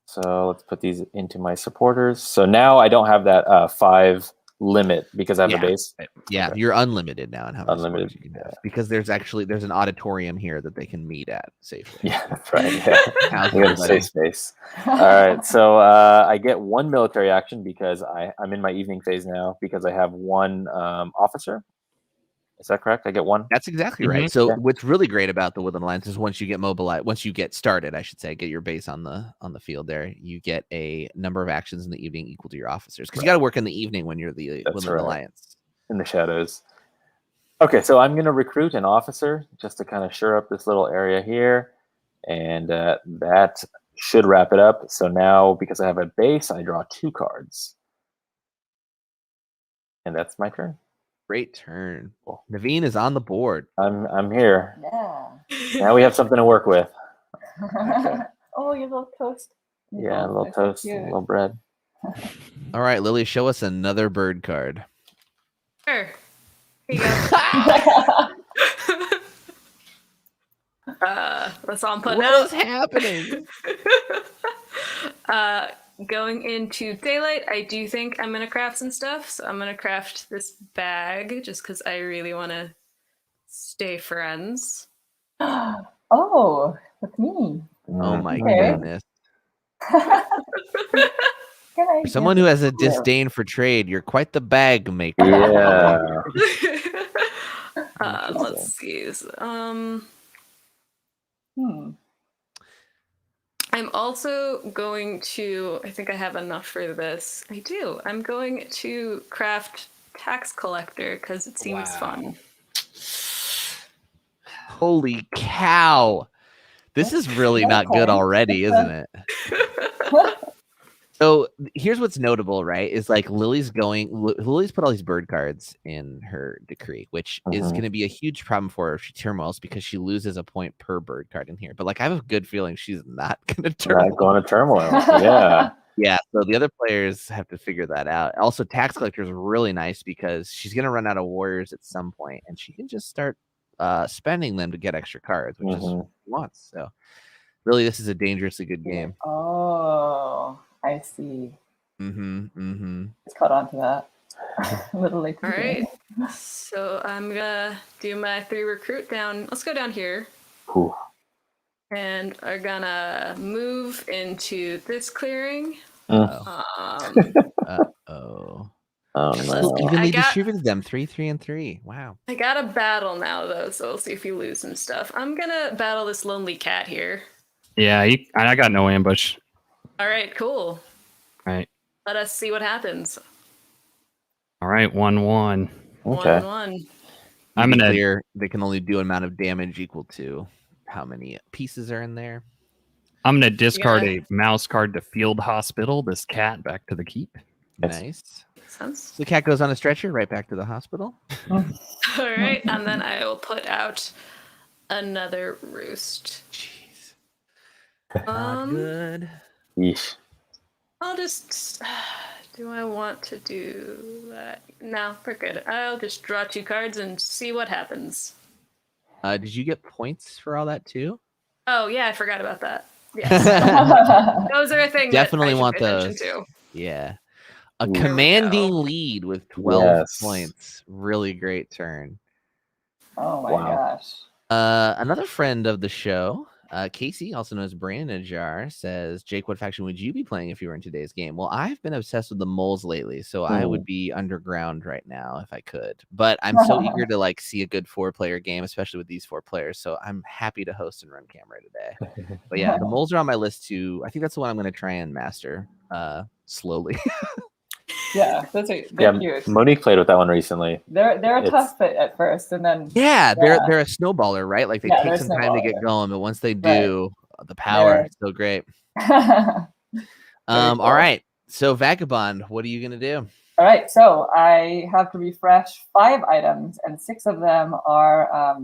So let's put these into my supporters. So now I don't have that 5 limit because I have a base. Yeah, okay. You're unlimited now and how many unlimited you can have because there's an auditorium here that they can meet at safely. Yeah, that's right. Yeah. We have a safe space. All right, so I get 1 military action because I'm in my evening phase now because I have 1 officer. Is that correct? I get 1. That's exactly right. So what's really great about the Woodland Alliance is once you get mobilized, once you get started, I should say, get your base on the field there, you get a number of actions in the evening equal to your officers because you got to work in the evening when you're the Woodland Alliance in the shadows. Okay, so I'm going to recruit an officer just to kind of shore up this little area here. And that should wrap it up. So now, because I have a base, I draw 2 cards. And that's my turn. Great turn. Well, Naveen is on the board. I'm here. Yeah. Now we have something to work with. Okay. Oh, your little toast. Yeah, a little They're so toast, a cute. little bread. All right, Lily, show us another bird card. Sure. Here you go. That's all I'm putting What out. is happening? Going into daylight, I do think I'm gonna craft some stuff. So I'm gonna craft this bag just because I really want to stay friends. Oh, with me. Oh my Okay. goodness. Can I For someone who has a disdain for trade, you're quite the bag maker. Yeah. Let's see. I'm also going to, I think I have enough for this. I do. I'm going to craft tax collector because it seems fun. Holy cow. This is really not good already, isn't it? So here's what's notable, right? Is like Lily's put all these bird cards in her decree, which is going to be a huge problem for her if she turmoils because she loses a point per bird card in here. But like I have a good feeling she's not going to turmoil. Not going to turmoil. Yeah. Yeah, so the other players have to figure that out. Also, tax collector is really nice because she's going to run out of warriors at some point, and she can just start spending them to get extra cards, which is what she wants. So really, this is a dangerously good game. Oh, I see. Just caught on to that. A little late. All right. So I'm gonna do my 3 recruit down. Let's go down here. Cool. And are gonna move into this clearing. Oh, no. evenly distributed them 3, 3, and 3. Wow. I got a battle now though, so we'll see if you lose some stuff. I'm gonna battle this lonely cat here. Yeah, I got no ambush. All right, cool. All right. Let us see what happens. All right, 1-1. Okay. 1-1. I'm gonna clear. They can only do an amount of damage equal to how many pieces are in there. I'm gonna discard a mouse card to field hospital this cat back to the keep. Nice. Makes sense. So the cat goes on a stretcher right back to the hospital. All right, and then I will put out another roost. Jeez. Not good. Yeesh. I'll just. Do I want to do that? No, we're good. I'll just draw 2 cards and see what happens. Did you get points for all that too? Oh yeah, I forgot about that. Yes, those are a thing. Definitely that I want should pay attention those. to. Yeah. A we commanding go. lead with 12 points. Really great turn. Oh my gosh. Another friend of the show, Casey, also known as Brandon Ajar, says, Jake, what faction would you be playing if you were in today's game? Well, I've been obsessed with the moles lately, so I would be underground right now if I could. But I'm so eager to like see a good 4-player game, especially with these 4 players. So I'm happy to host and run camera today. But yeah, the moles are on my list too. I think that's the one I'm going to try and master slowly. Yeah, they're cute. Monique played with that one recently. They're tough at first, and then they're a snowballer, right? Like they take some time to get going, but once they do, the power is so great. Cool. All right. So Vagabond, what are you gonna do? All right, so I have to refresh 5 items, and 6 of them are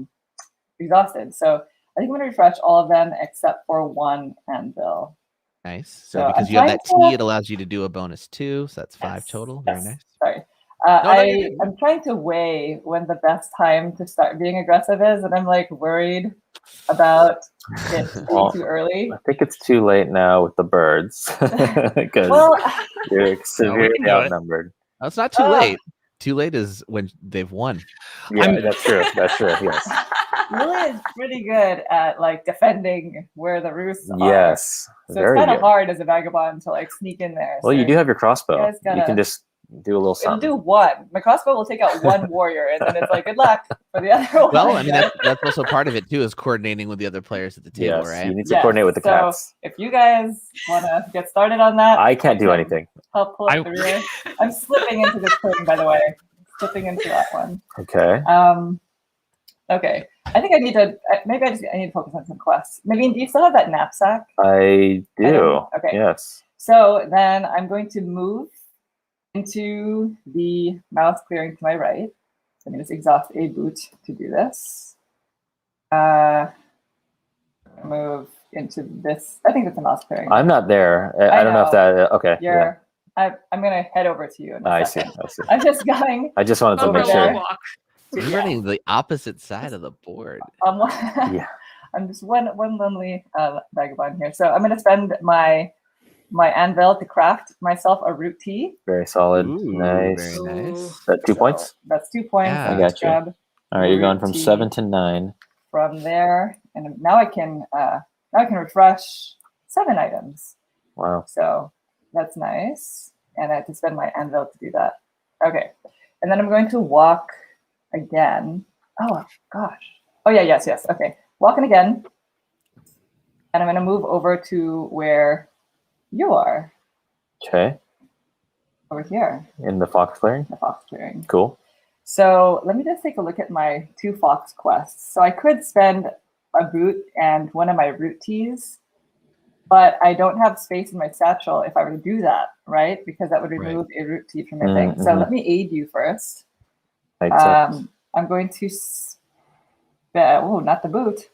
exhausted. So I think I'm gonna refresh all of them except for 1 anvil. Nice. So because you have that T, it allows you to do a bonus 2, so that's 5 total. Very nice. Sorry. I'm trying to weigh when the best time to start being aggressive is, and I'm like worried about it being too early. I think it's too late now with the birds because you're severely outnumbered. No, it's not too late. Too late is when they've won. Yeah, that's true. That's true. Yes. Lily is pretty good at like defending where the roosts are. Yes. So it's kind of hard as a vagabond to like sneak in there. Well, so you do have your crossbow. You can just do a little it'll something. do 1. My crossbow will take out 1 warrior, and then it's like, good luck for the other one. Well, I mean, that's also part of it too, is coordinating with the other players at the table, right? You need to coordinate with the cats. If you guys want to get started on that, I can't do anything. Help pull up the rear. I'm slipping into this thing, by the way. Slipping into that one. Okay. Okay. I think I need to. Maybe I need to focus on some quests. Naveen, do you still have that knapsack? I do. Okay. Yes. So then I'm going to move into the mouse clearing to my right. So I'm going to exhaust a boot to do this. Move into this. I think that's a mouse clearing. I'm not there. I don't know if that. Okay. You're. Yeah. I'm going to head over to you. In a second. I see. I'm just going. I just wanted to Over make a long sure. walk. You're running the opposite side of the board. Yeah. I'm just one lonely vagabond here. So I'm going to spend my anvil to craft myself a root tea. Very solid. Ooh, Nice. very nice. That 2 points? That's 2 points. Yeah. I got you. Grab All right, you're going from root tea 7 to 9. from there, and now I can refresh 7 items. Wow. So that's nice, and I have to spend my anvil to do that. Okay, and then I'm going to walk again. Oh gosh. Oh yeah, yes. Okay, walking again, and I'm going to move over to where you are. Okay. Over here. In the fox clearing? The fox clearing. Cool. So let me just take a look at my 2 fox quests. So I could spend a boot and one of my root teas, but I don't have space in my satchel if I were to do that, right? Because that would remove a root tea from my thing. So let me aid you first. I'm going to not the boot.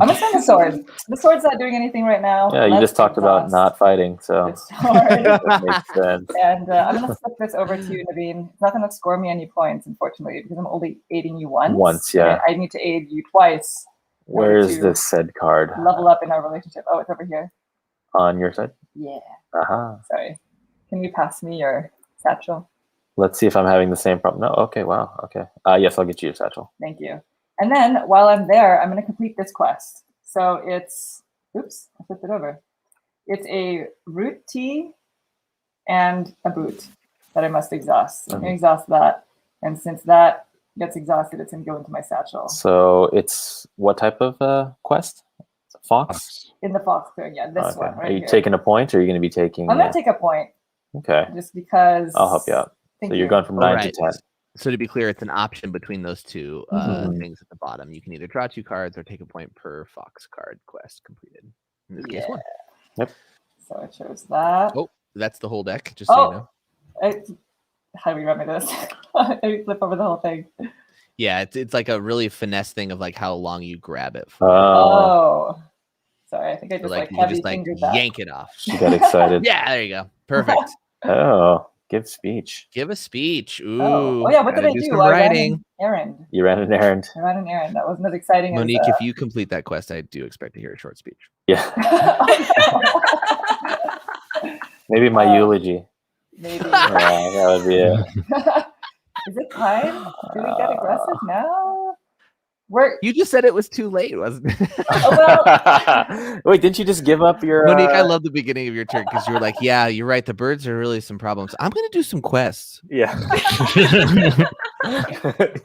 I'm gonna spend the sword. The sword's not doing anything right now. Yeah, you just talked about not fighting, so that makes sense. And I'm gonna flip this over to you, Naveen. It's not gonna score me any points, unfortunately, because I'm only aiding you once. Once, yeah. I need to aid you twice. Where's this said card? Level up in our relationship. Oh, it's over here. On your side? Yeah. Uh-huh. Sorry. Can you pass me your satchel? Let's see if I'm having the same problem. No, okay, wow, okay. Yes, I'll get you your satchel. Thank you. And then while I'm there, I'm going to complete this quest. So it's, oops, I flipped it over. It's a root tea and a boot that I must exhaust. So I'm going to exhaust that. And since that gets exhausted, it's going to go into my satchel. So it's what type of quest? Fox? In the fox clearing, yeah, this one right Are you here. taking a point, or are you going to be taking... I'm going to take a point. Okay. Just because... I'll help you out. So you're going from 9 to 10. So to be clear, it's an option between those two things at the bottom. You can either draw 2 cards or take a point per fox card quest completed. In this case, 1. Yep. So I chose that. Oh, that's the whole deck, just so you know. How do we remember this? I flip over the whole thing. Yeah, it's like a really finesse thing of like how long you grab it for. Oh. Sorry, I think I just like heavy just like fingered that. yank it off. She got excited. Yeah, there you go. Perfect. Oh, give speech. Give a speech. Ooh. Oh yeah, what did I do? Some I writing. ran an errand. You ran an errand. I ran an errand. That wasn't as exciting Monique, as... if you complete that quest, I do expect to hear a short speech. Yeah. Maybe my eulogy. Maybe. Yeah, that would be it. Is it time? Do we get aggressive now? You just said it was too late, wasn't it? Wait, didn't you just give up your... Monique, I love the beginning of your turn because you were like, yeah, you're right. The birds are really some problems. I'm going to do some quests. Yeah.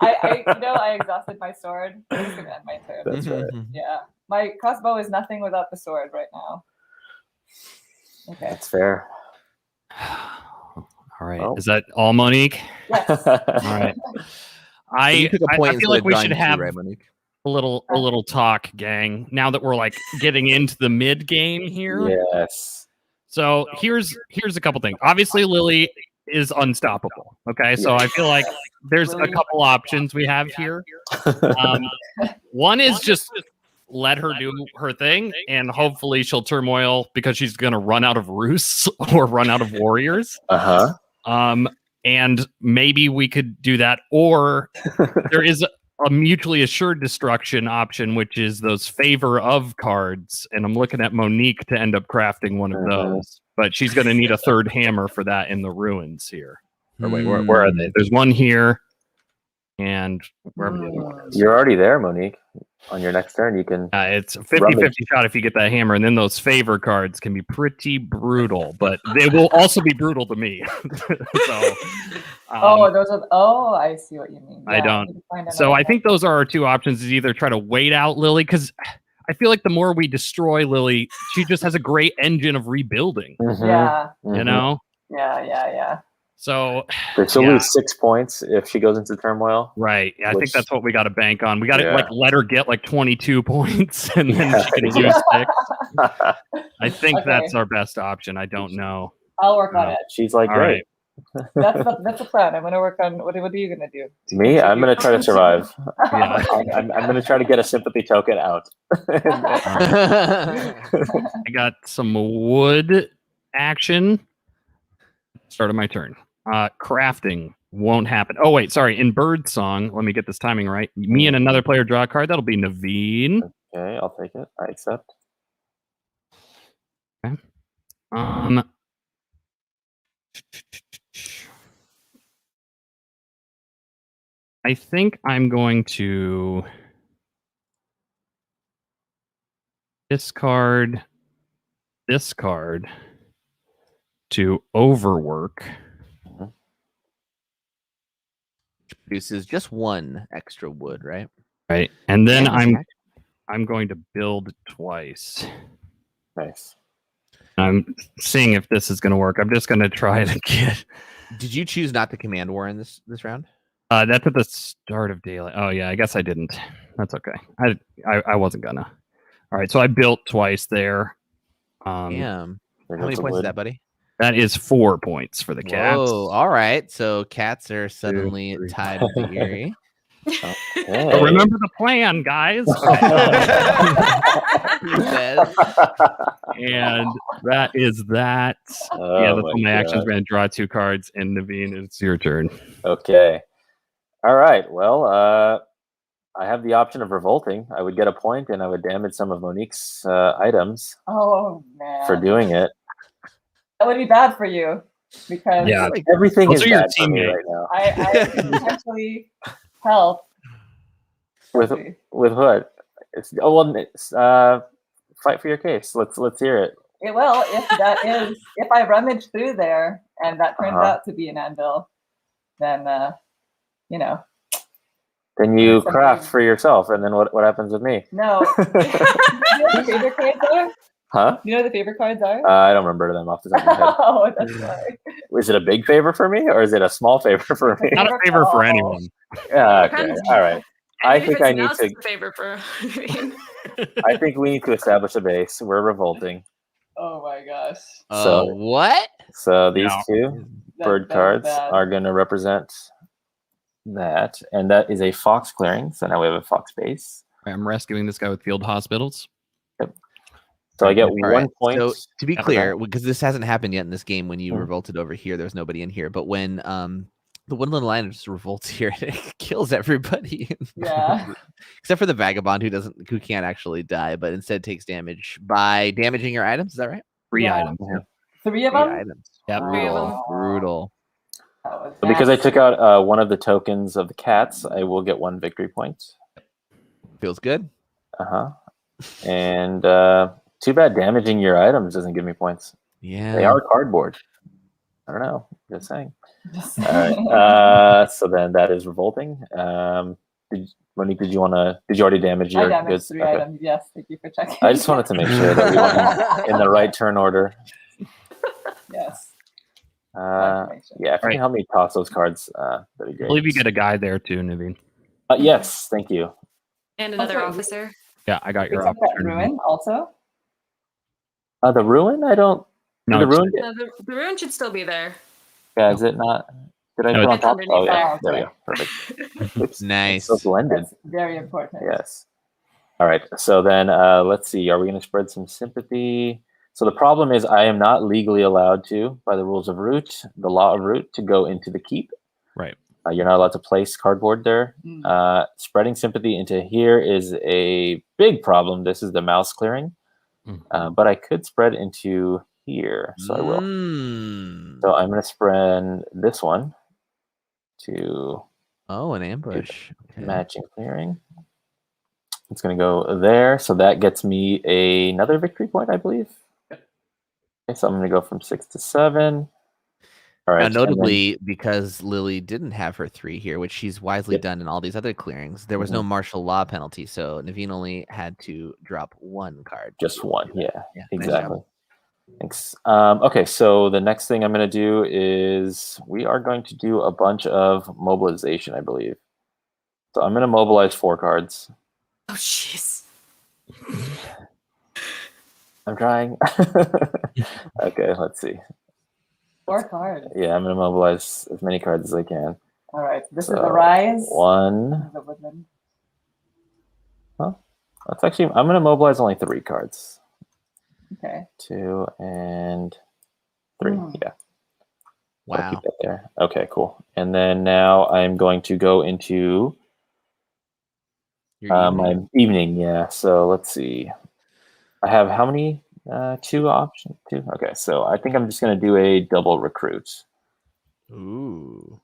I exhausted my sword. I'm just going to end my turn. That's right. Yeah. My crossbow is nothing without the sword right now. Okay. That's fair. All right. Oh. Is that all, Monique? Yes. All right. I feel like we should have right, a little talk, gang. Now that we're like getting into the mid game here. Yes. So here's a couple things. Obviously, Lily is unstoppable. Okay, so I feel like there's a couple options we have here. One is just let her do her thing, and hopefully she'll turmoil because she's gonna run out of roosts or run out of warriors. And maybe we could do that, or there is a mutually assured destruction option, which is those favor of cards. And I'm looking at Monique to end up crafting one of those, but she's going to need a third hammer for that in the ruins here. Or wait, where are they? There's one here, and wherever the other one is. You're already there, Monique. On your next turn, you can... it's a 50-50 shot if you get that hammer, and then those favor cards can be pretty brutal, but they will also be brutal to me. So, those are... Oh, I see what you mean. Yeah, I don't. So I think those are our two options, is either try to wait out Lily, because I feel like the more we destroy Lily, she just has a great engine of rebuilding. Yeah. You know? Yeah. So she'll lose 6 points if she goes into turmoil. Right. I think that's what we got to bank on. We got to let her get like 22 points and then she can lose 6. I think that's our best option. I don't know. I'll work on it. She's like, great. Right. That's the plan. I'm going to work on what are you going to do? Me? I'm going to try to survive. I'm going to try to get a sympathy token out. I got some wood action. Start of my turn. Crafting won't happen. Oh, wait, sorry. In Bird Song, let me get this timing right. Me and another player draw a card. That'll be Naveen. Okay, I'll take it. I accept. Okay. I think I'm going to discard this card to overwork. Produces just 1 extra wood, right? Right. And then I'm going to build twice. Nice. I'm seeing if this is going to work. I'm just going to try to get. Did you choose not to command war in this round? That's at the start of daylight. Oh yeah, I guess I didn't. That's okay. I wasn't gonna. All right, so I built twice there. Damn. How many points is that, buddy? That is 4 points for the cats. Whoa, all right. So cats are suddenly tied with the Erie. Okay. So remember the plan, guys. And that is that. That's all my actions. We're going to draw 2 cards. And Naveen, it's your turn. Okay. All right. Well, I have the option of revolting. I would get a point, and I would damage some of Monique's items. Oh man! For doing it. That would be bad for you because everything is bad for me right now. I can actually help. With what? Fight for your case. Let's hear it. It will if I rummage through there and that turns out to be an anvil, then Then you craft for yourself, and then what happens with me? No. You know what the favorite cards are? Huh? You know what the favorite cards are? I don't remember them off the top of my head. Oh, that's right. Is it a big favor for me, or is it a small favor for me? Not a favor for anyone. Yeah. Okay. All right. I think I need to. Favor for. I think we need to establish a base. We're revolting. Oh my gosh. So what? So these 2 bird cards are going to represent that, and that is a fox clearing. So now we have a fox base. I'm rescuing this guy with field hospitals. Yep. So I get 1 point. So to be clear, because this hasn't happened yet in this game, when you revolted over here, there's nobody in here. But when the Woodland Alliance revolts here, it kills everybody. Yeah. Except for the Vagabond, who can't actually die, but instead takes damage by damaging your items. Is that right? 3 items. Yeah. 3 of them? 3 items. Yep. Brutal. So because I took out one of the tokens of the cats, I will get 1 victory point. Feels good. And too bad damaging your items doesn't give me points. Yeah. They are cardboard. I don't know. Just saying. All right. So then that is revolting. Monique, did you already damage your goods? 3 items. Yes. Thank you for checking. I just wanted to make sure that we went in the right turn order. Yes. If you can help me toss those cards, that'd be great. I believe you get a guy there too, Naveen. Yes, thank you. And another officer. Yeah, I got your officer. Ruin also? The ruin? I don't. No, the ruin. The ruin should still be there. Yeah, is it not? Did I put on top? Oh yeah, there we go. Perfect. It's nice. So blended. That's very important. Yes. All right. So then let's see. Are we going to spread some sympathy? So the problem is I am not legally allowed to, by the rules of Root, the law of Root, to go into the keep. Right. You're not allowed to place cardboard there. Spreading sympathy into here is a big problem. This is the mouse clearing. But I could spread into here. So I will. So I'm going to spread this one to... an ambush. Matching clearing. It's going to go there. So that gets me another victory point, I believe. Okay, so I'm going to go from 6 to 7. All right. Now, notably, because Lily didn't have her 3 here, which she's wisely done in all these other clearings, there was no martial law penalty. So Naveen only had to drop 1 card. Just 1, yeah exactly. Thanks. Okay, so the next thing I'm going to do is we are going to do a bunch of mobilization, I believe. So I'm going to mobilize 4 cards. Oh, jeez. I'm trying. Okay, let's see. 4 cards. Yeah, I'm going to mobilize as many cards as I can. All right. This is So, the Rise. 1. This is the Woodland. That's actually, I'm going to mobilize only 3 cards. Okay. 2 and 3. Yeah. I'll Wow. keep that there. Okay, cool. And then now I'm going to go into Your my evening. Yeah. So let's see. I have how many? 2 options. 2. Okay. So I think I'm just going to do a double recruit. Ooh.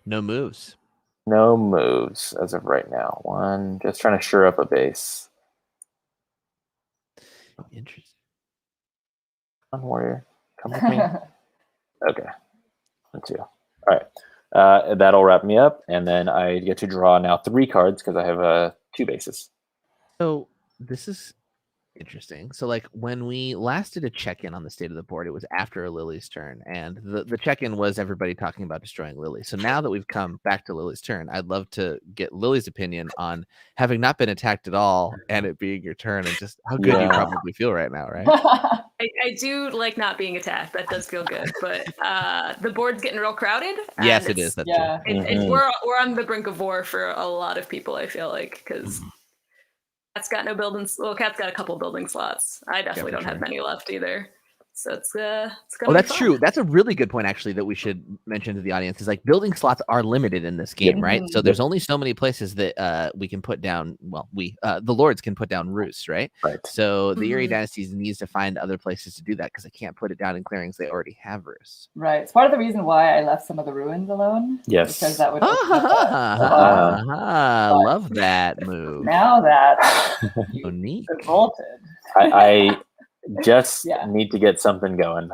No moves. No moves as of right now. 1. Just trying to shore up a base. Interesting. Come on, warrior. Come with me. Okay. 1, 2. All right. That'll wrap me up, and then I get to draw now 3 cards because I have 2 bases. So this is interesting. So like when we last did a check-in on the state of the board, it was after Lily's turn, and the check-in was everybody talking about destroying Lily. So now that we've come back to Lily's turn, I'd love to get Lily's opinion on having not been attacked at all and it being your turn, and just how good you probably feel right now, right? I do like not being attacked. That does feel good, but the board's getting real crowded. Yes, it is. That's yeah. true. We're on the brink of war for a lot of people. I feel like because Cat's got no buildings. Well, Cat's got a couple building slots. I definitely don't have many left either. So it's gonna. Oh, that's true. That's a really good point, actually, that we should mention to the audience. Is like building slots are limited in this game, right? So there's only so many places that we can put down. Well, the lords can put down roosts, right? Right. So the Erie Dynasties needs to find other places to do that because they can't put it down in clearings they already have roosts. Right. It's part of the reason why I left some of the ruins alone. Yes. Because that would. Love that move. Now that Monique revolted. I just need to get something going.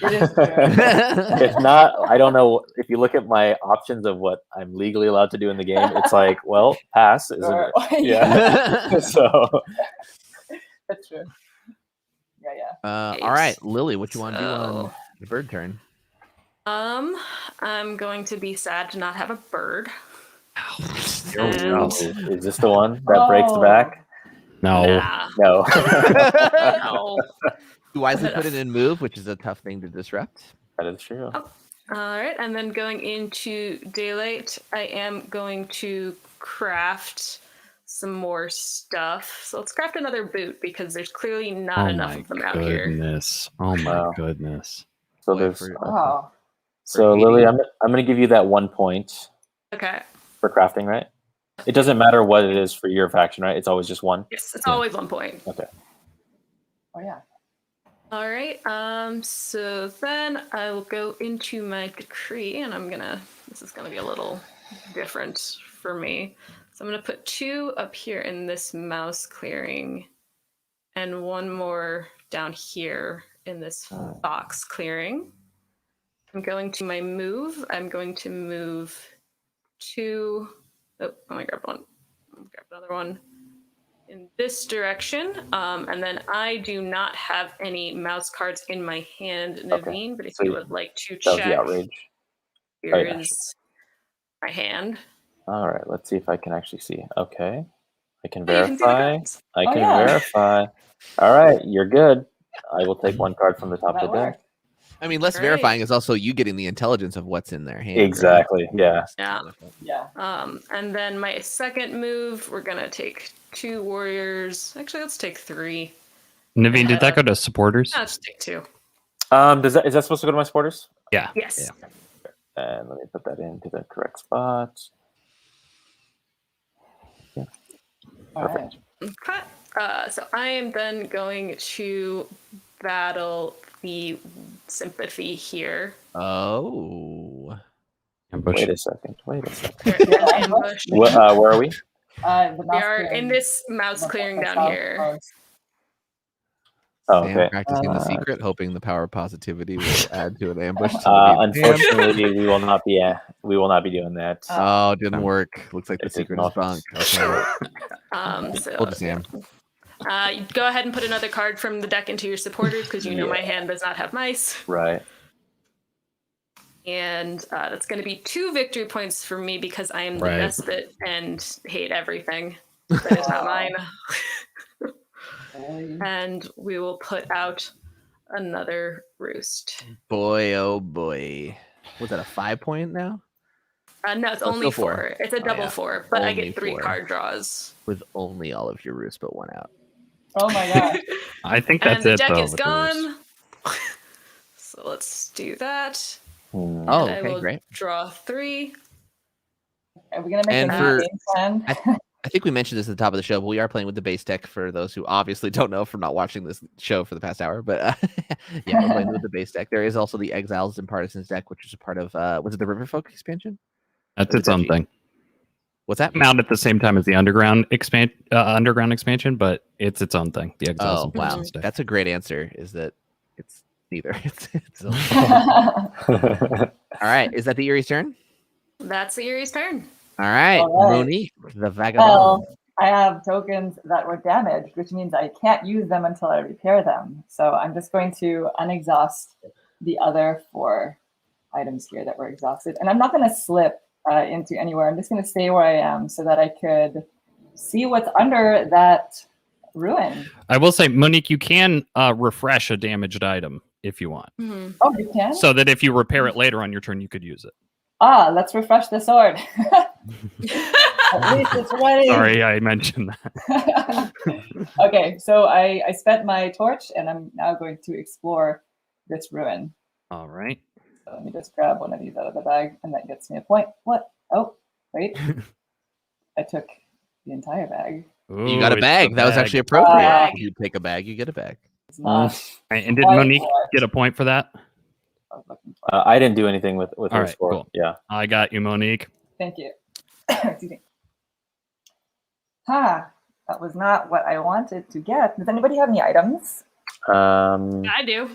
It is true. If not, I don't know. If you look at my options of what I'm legally allowed to do in the game, it's like, well, pass, isn't it? Yeah. So that's true. Yeah. All right, Lily, what you want to do on the bird turn? I'm going to be sad to not have a bird. Is this the one that breaks the back? No. No. No. You wisely put it in move, which is a tough thing to disrupt. That is true. All right, and then going into daylight, I am going to craft some more stuff. So let's craft another boot because there's clearly not enough of them out here. Oh my goodness. So there's. Wow. So Lily, I'm going to give you that 1 point. Okay. For crafting, right? It doesn't matter what it is for your faction, right? It's always just 1. Yes, it's always 1 point. Okay. Oh yeah. All right. So then I will go into my decree, and this is gonna be a little different for me. So I'm gonna put 2 up here in this mouse clearing, and 1 more down here in this box clearing. I'm going to my move. I'm going to move 2. Oh, I'm gonna grab one. Grab another one in this direction. And then I do not have any mouse cards in my hand, Naveen, but if you would like to check, that was the outrage. Here is my hand. All right, let's see if I can actually see. Okay. I can verify. I can yeah. verify. All right, you're good. I will take 1 card from the top of the deck. I mean, less verifying is also you getting the intelligence of what's in their hand. Exactly. Right? Yeah. Yeah. And then my second move, we're gonna take 2 warriors. Actually, let's take 3. Naveen, did that go to supporters? No, let's take 2. Is that supposed to go to my supporters? Yeah. Yes. Yeah. And let me put that into the correct spot. Yeah. Perfect. Okay. So I am then going to battle the sympathy here. Oh. Ambush. Wait a second. Ambush. Where are we? We are in this mouse clearing down here. Oh, Sam okay. practicing the secret, hoping the power of positivity will add to an ambush. Unfortunately, we will not be doing that. Oh, it didn't work. Looks like the It's secret is bunk. Okay. So Hold it, Sam. You go ahead and put another card from the deck into your supporters because you know my hand does not have mice. Right. And that's going to be 2 victory points for me because I am the despot and hate everything that is not mine. And we will put out another roost. Boy, oh boy. Was that a 5 point now? No, it's only 4. It's a double 4, but only I get 3 card draws. With only all of your roosts but 1 out. Oh my god. I think that's and it. The deck is gone. So let's do that. Oh, and I will great. Draw 3. Are we gonna make a game plan? I think we mentioned this at the top of the show, but we are playing with the base deck for those who obviously don't know from not watching this show for the past hour. But yeah, we're playing with the base deck. There is also the Exiles and Partisans deck, which is a part of, was it the Riverfolk expansion? That's its own thing. What's that? Out at the same time as the underground expansion, but it's its own thing. The Exiles and Partisans deck. That's a great answer. Is that it's neither. All right. Is that the Erie's turn? That's the Erie's turn. All right, Monique, the Vagabond. Well, I have tokens that were damaged, which means I can't use them until I repair them. So I'm just going to unexhaust the other 4 items here that were exhausted. And I'm not going to slip into anywhere. I'm just going to stay where I am so that I could see what's under that ruin. I will say, Monique, you can refresh a damaged item if you want. Mm-hmm. Oh, you can? So that if you repair it later on your turn, you could use it. Let's refresh the sword. At least it's ready. Sorry, I mentioned that. Okay, so I spent my torch, and I'm now going to explore this ruin. All right. So let me just grab one of these out of the bag, and that gets me a point. What? Oh, wait. I took the entire bag. Ooh, you got a bag. That was actually appropriate. If you take a bag, you get a bag. It's not. And did Monique get a point for that? I didn't do anything with her score. Cool. Yeah, I got you, Monique. Thank you. Excuse me. That was not what I wanted to get. Does anybody have any items? I do.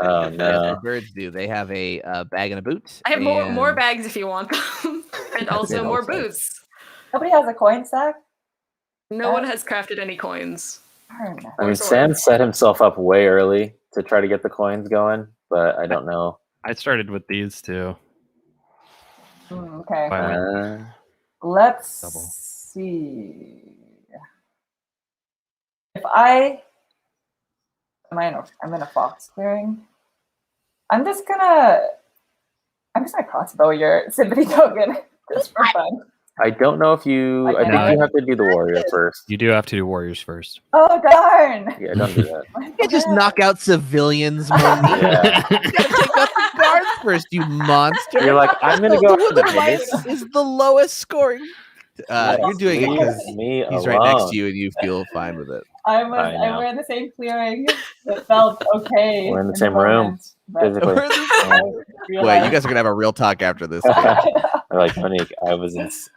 Oh no, the birds do. They have a bag and a boot. I have more bags if you want them, and also more boots. Nobody has a coin sack. No one has crafted any coins. I mean, Sam set himself up way early to try to get the coins going, but I don't know. I started with these too. Okay. Let's see. If I'm in a fox clearing. I'm just gonna crossbow your sympathy token just for fun. I don't know if you. I think you have to do the warrior first. You do have to do warriors first. Oh darn! Yeah, don't do that. You can't just knock out civilians, Monique. Yeah. You gotta take out the guards first, you monster. You're like, I'm gonna go after the base. Is the lowest scoring. You're doing it because he's right next to you and you feel fine with it. We're in the same clearing. It felt okay. We're in the same room. Physically. Wait, you guys are gonna have a real talk after this. Like, Monique, I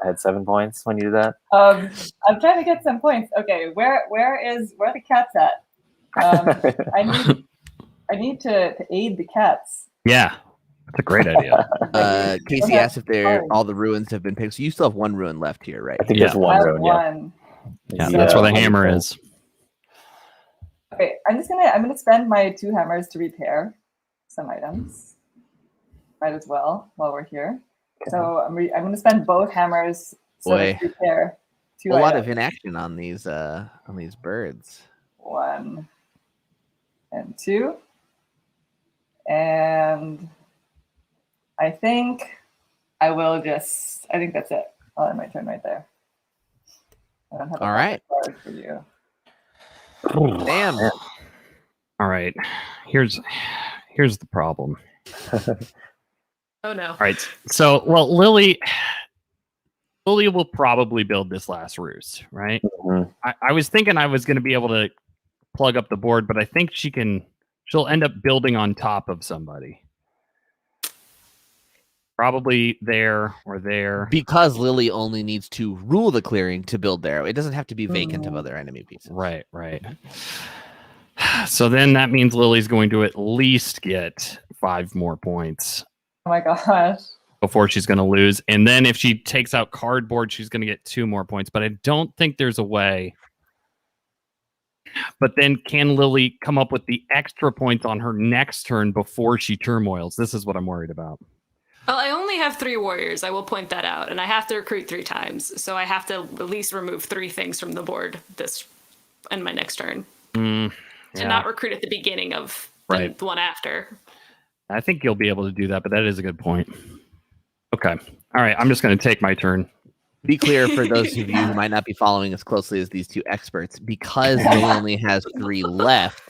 had 7 points when you did that. I'm trying to get some points. Okay, where are the cats at? I need to aid the cats. Yeah, that's a great idea. Casey asked if all the ruins have been picked. So you still have 1 ruin left here, right? I think there's one ruin. Yeah, that's where the hammer is. Okay, I'm gonna spend my 2 hammers to repair some items. Might as well while we're here. So I'm gonna spend both hammers to repair 2 items. A lot of inaction on these birds. 1 and 2, and I think that's it. I'll end my turn right there. I don't have all right card for you. Damn. All right. Here's the problem. Oh no. All right. So, Lily will probably build this last roost, right? Mm-hmm. I was thinking I was going to be able to plug up the board, but I think she'll end up building on top of somebody. Probably there or there. Because Lily only needs to rule the clearing to build there. It doesn't have to be vacant of other enemy pieces. Right. So then that means Lily's going to at least get 5 more points. Oh my gosh. Before she's going to lose. And then if she takes out cardboard, she's going to get 2 more points. But I don't think there's a way But then can Lily come up with the extra points on her next turn before she turmoils? This is what I'm worried about. Well, I only have 3 warriors. I will point that out, and I have to recruit 3 times, so I have to at least remove 3 things from the board in my next turn, to not recruit at the beginning of the one after. I think you'll be able to do that, but that is a good point. Okay, all right. I'm just going to take my turn. Be clear for those of you who might not be following as closely as these 2 experts, because Lily only has 3 left.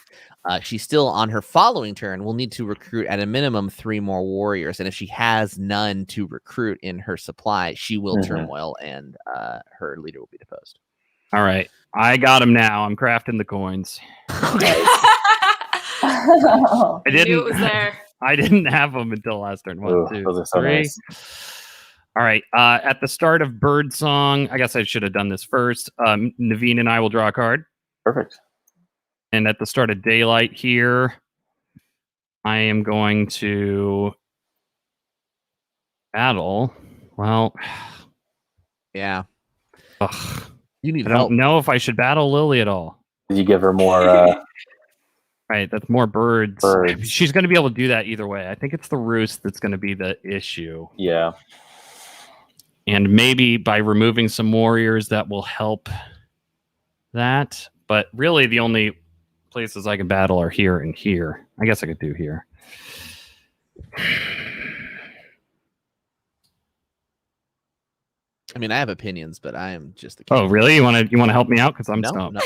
She still, on her following turn, will need to recruit at a minimum 3 more warriors. And if she has none to recruit in her supply, she will turmoil and her leader will be deposed. All right. I got him now. I'm crafting the coins. I knew it was there. I didn't have them until last turn. 1, 2, those are so 3. nice. All right. At the start of Bird Song, I guess I should have done this first. Naveen and I will draw a card. Perfect. And at the start of Daylight here, I am going to battle. Well, yeah. Ugh. You need I help. don't know if I should battle Lily at all. Did you give her more? Right, that's more birds. She's going to be able to do that either way. I think it's the roost that's going to be the issue. Yeah. And maybe by removing some warriors, that will help that. But really, the only places I can battle are here and here. I guess I could do here. I mean, I have opinions, but I am just the king. Oh, really? You want to help me out? Because I'm stumped. No.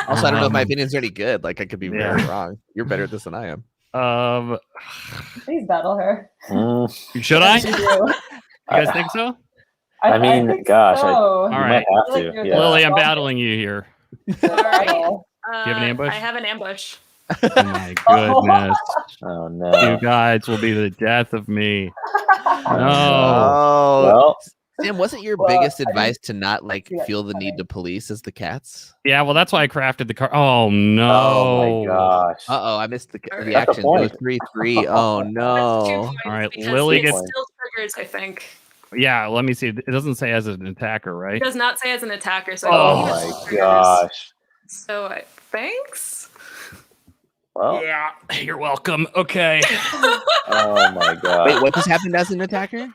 Also, I don't know if my opinions are any good. Like, I could be very wrong. You're better at this than I am. Please battle her. Should I? You You guys think so? I mean, think gosh, so. All right. might have to. Yeah. Lily, I'm battling you here. All right. Do you have an ambush? I have an ambush. Oh my goodness. Oh no. You guys will be the death of me. No. Oh. Well, Sam, wasn't your biggest advice to not feel the need to police as the cats? Yeah, well, that's why I crafted the card. Oh no! oh my gosh. I missed the That's the action. It was point. 3-3. Oh That's 2 no! points All right, because Lily it gets- still triggers, I think. Yeah, let me see. It doesn't say as an attacker, right? It does not say as an attacker, so I Oh believe Oh it my triggers. gosh. So thanks. Well, Yeah, you're welcome. Okay. oh my god. Wait, what just happened as an attacker?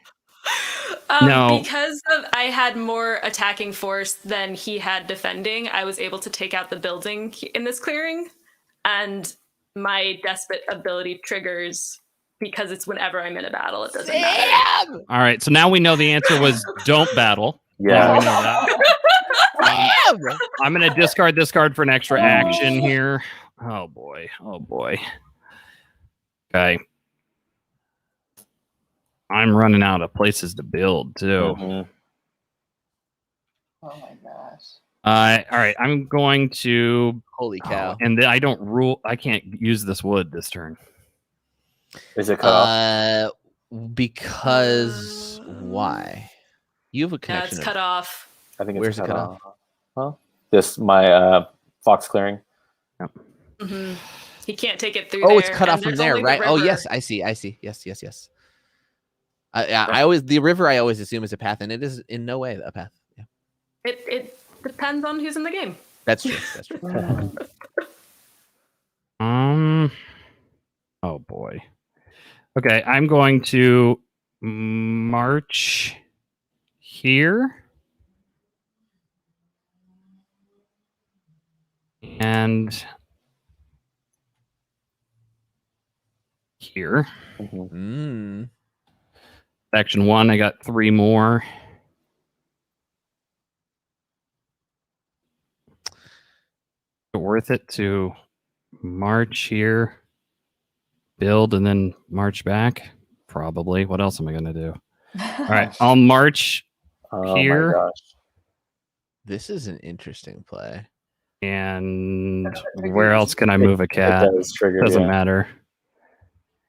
No. Because I had more attacking force than he had defending, I was able to take out the building in this clearing, and my despot ability triggers because it's whenever I'm in a battle. It doesn't matter. All right. So now we know the answer was don't battle. Yeah. Now we know that. Sam! I'm going to discard this card for an extra action here. Oh boy. Oh boy. Okay. I'm running out of places to build too. Mhm. Oh my gosh. All right. I'm going to. Holy cow! And I don't rule. I can't use this wood this turn. Is it cut off? Because why? You have a Yeah, connection. it's cut off. I think it's where's it cut cut off. Huh? This my fox clearing. Mm-hmm. He can't take it through. Oh, there, it's cut and off from there's there, only the right? Oh, river. yes, I see. Yes. Yeah, the river I always assume is a path, and it is in no way a path. Yeah, It depends on who's in the game. that's true. That's true. Oh boy. Okay, I'm going to march here. And here. Mm. Action 1, I got 3 more. Is it worth it to march here, build, and then march back? Probably. What else am I going to do? All right, I'll march Oh here. my gosh. This is an interesting play. And where else can I move a cat? It does trigger. Doesn't yeah. matter.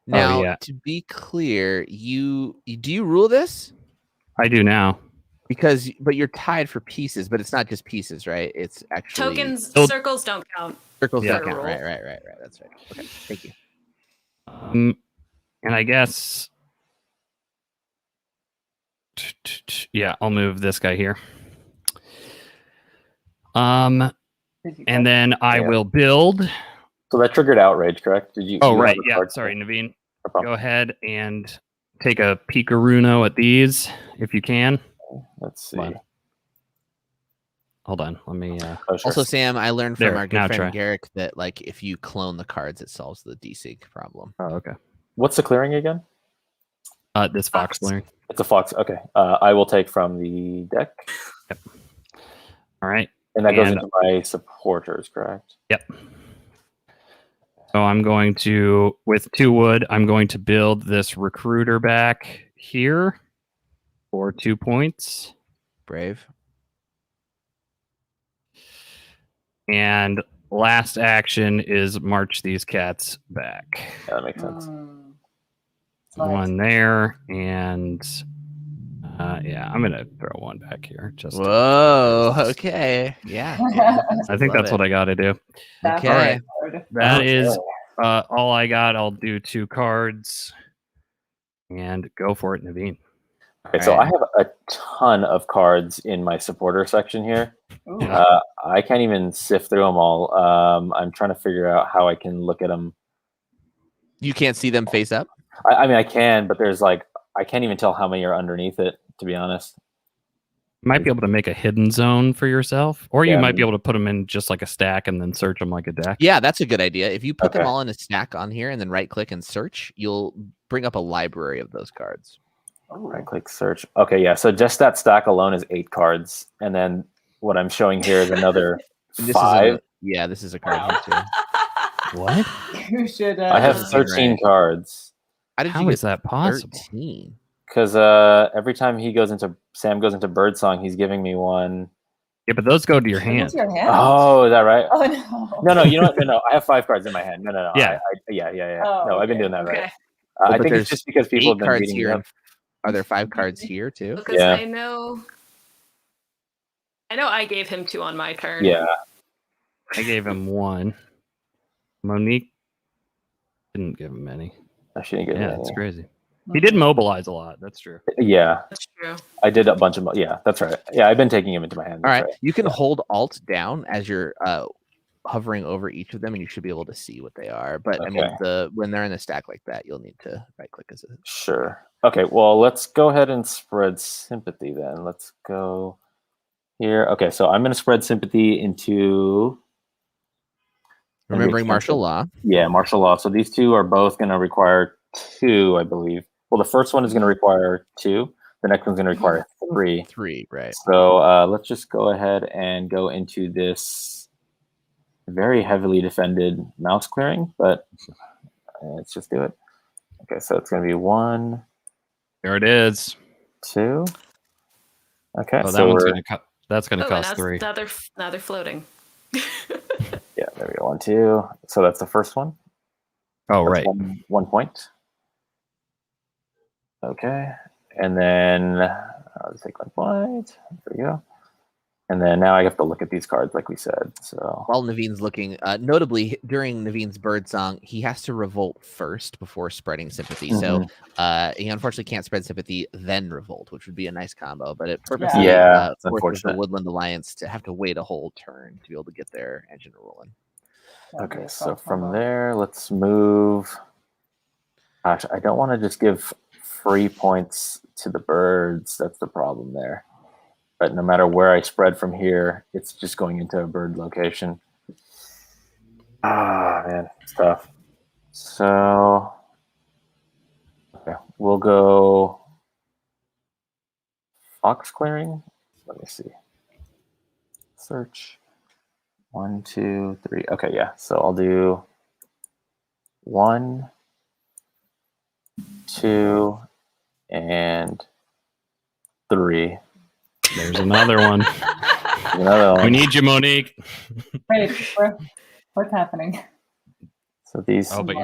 Now, yeah. to be clear, do you rule this? I do now. But you're tied for pieces, but it's not just pieces, right? It's actually Tokens, Oh. circles don't count. circles Yeah. that count. Rule. Right. That's right. Okay, thank you. And I guess, yeah, I'll move this guy here. And then I will build. So that triggered outrage, correct? Did you? Oh, you right. have a Yeah. card Sorry, for- Naveen. no problem. Go ahead and take a Pikaruno at these if you can. Let's see. Hold on. Let me. Oh, sure. Also, Sam, I learned from There, our good now friend try. Garrick that like if you clone the cards, it solves the desync problem. Oh, okay. What's the clearing again? This fox clearing. It's a fox. Okay. I will take from the deck. Yep. All right. And that goes into my supporters, correct? Yep. So I'm going to, with 2 wood, I'm going to build this recruiter back here for 2 points. Brave. And last action is march these cats back. Yeah, that makes sense. One there, and yeah, I'm gonna throw one back here. Just Whoa. Okay. Yeah. I think that's what I got to do. Okay. That is all I got. I'll do 2 cards and go for it, Naveen. Okay, so I have a ton of cards in my supporter section here. I can't even sift through them all. I'm trying to figure out how I can look at them. You can't see them face up? I mean, I can, but there's like, I can't even tell how many are underneath it, to be honest. You might be able to make a hidden zone for yourself, or you Yeah, might be able to put them in just like a stack and then search them like a deck. Yeah, that's a good idea. If you put them Okay. all in a stack on here and then right click and search, you'll bring up a library of those cards. Right click search. Okay, yeah. So just that stack alone is 8 cards. And then what I'm showing here is another This 5. Yeah, this is a card here too. What? You should. I have Right. 13 cards. How is that possible? 13? Because every time Sam goes into Birdsong, he's giving me one. Yeah, but those go to your Into hand. your hand. Oh, is that right? Oh no. No, you know what? No, I have 5 cards in my hand. No. Yeah. Yeah. Oh, No, I've been okay. doing that right. Okay. I but think there's it's just because people 8 have been cards beating here. me up. Are there 5 cards here too? Because Yeah. I know I gave him 2 on my turn. Yeah. I gave him 1. Monique didn't give him any. I shouldn't get Yeah, any. that's crazy. He did mobilize a lot. That's true. Yeah, That's true. I did a bunch of. Yeah, that's right. Yeah, I've been taking him into my hand. All That's right. You can hold Alt down as you're hovering over each of them, and you should be able to see what they are. But I mean, when they're in a stack like that, you'll need to right click as a. Sure. Okay. Well, let's go ahead and spread sympathy then. Let's go here. Okay, so I'm going to spread sympathy into. Remembering martial law. Yeah, martial law. So these 2 are both going to require 2, I believe. Well, the first one is going to require 2. The next one's going to require 3. 3, right? So let's just go ahead and go into this very heavily defended mouse clearing, but let's just do it. Okay, so it's going to be 1, There it is. 2. Okay, Oh, that so one's gonna that's gonna Oh, cost 3. now they're floating. yeah, there we go. 1, 2. So that's the first one. Oh, That's right. 1 point. Okay, and then I'll just take 1 point. There we go. And then now I have to look at these cards, like we said. So While Naveen's looking, notably during Naveen's birdsong, he has to revolt first before spreading sympathy. So he unfortunately can't spread sympathy then revolt, which would be a nice combo. But it purposely it's forces the unfortunate. Woodland Alliance to have to wait a whole turn to be able to get their engine rolling. Okay, so from there, let's move. Gosh, I don't want to just give free points to the birds. That's the problem there. But no matter where I spread from here, it's just going into a bird location. Ah, man, it's tough. So, okay, we'll go fox clearing. Let me see. Search. 1, 2, 3. Okay, yeah. So I'll do 1, 2, and 3. There's another one. Another one. We need you, Monique. Wait, what's happening? So these. Oh, but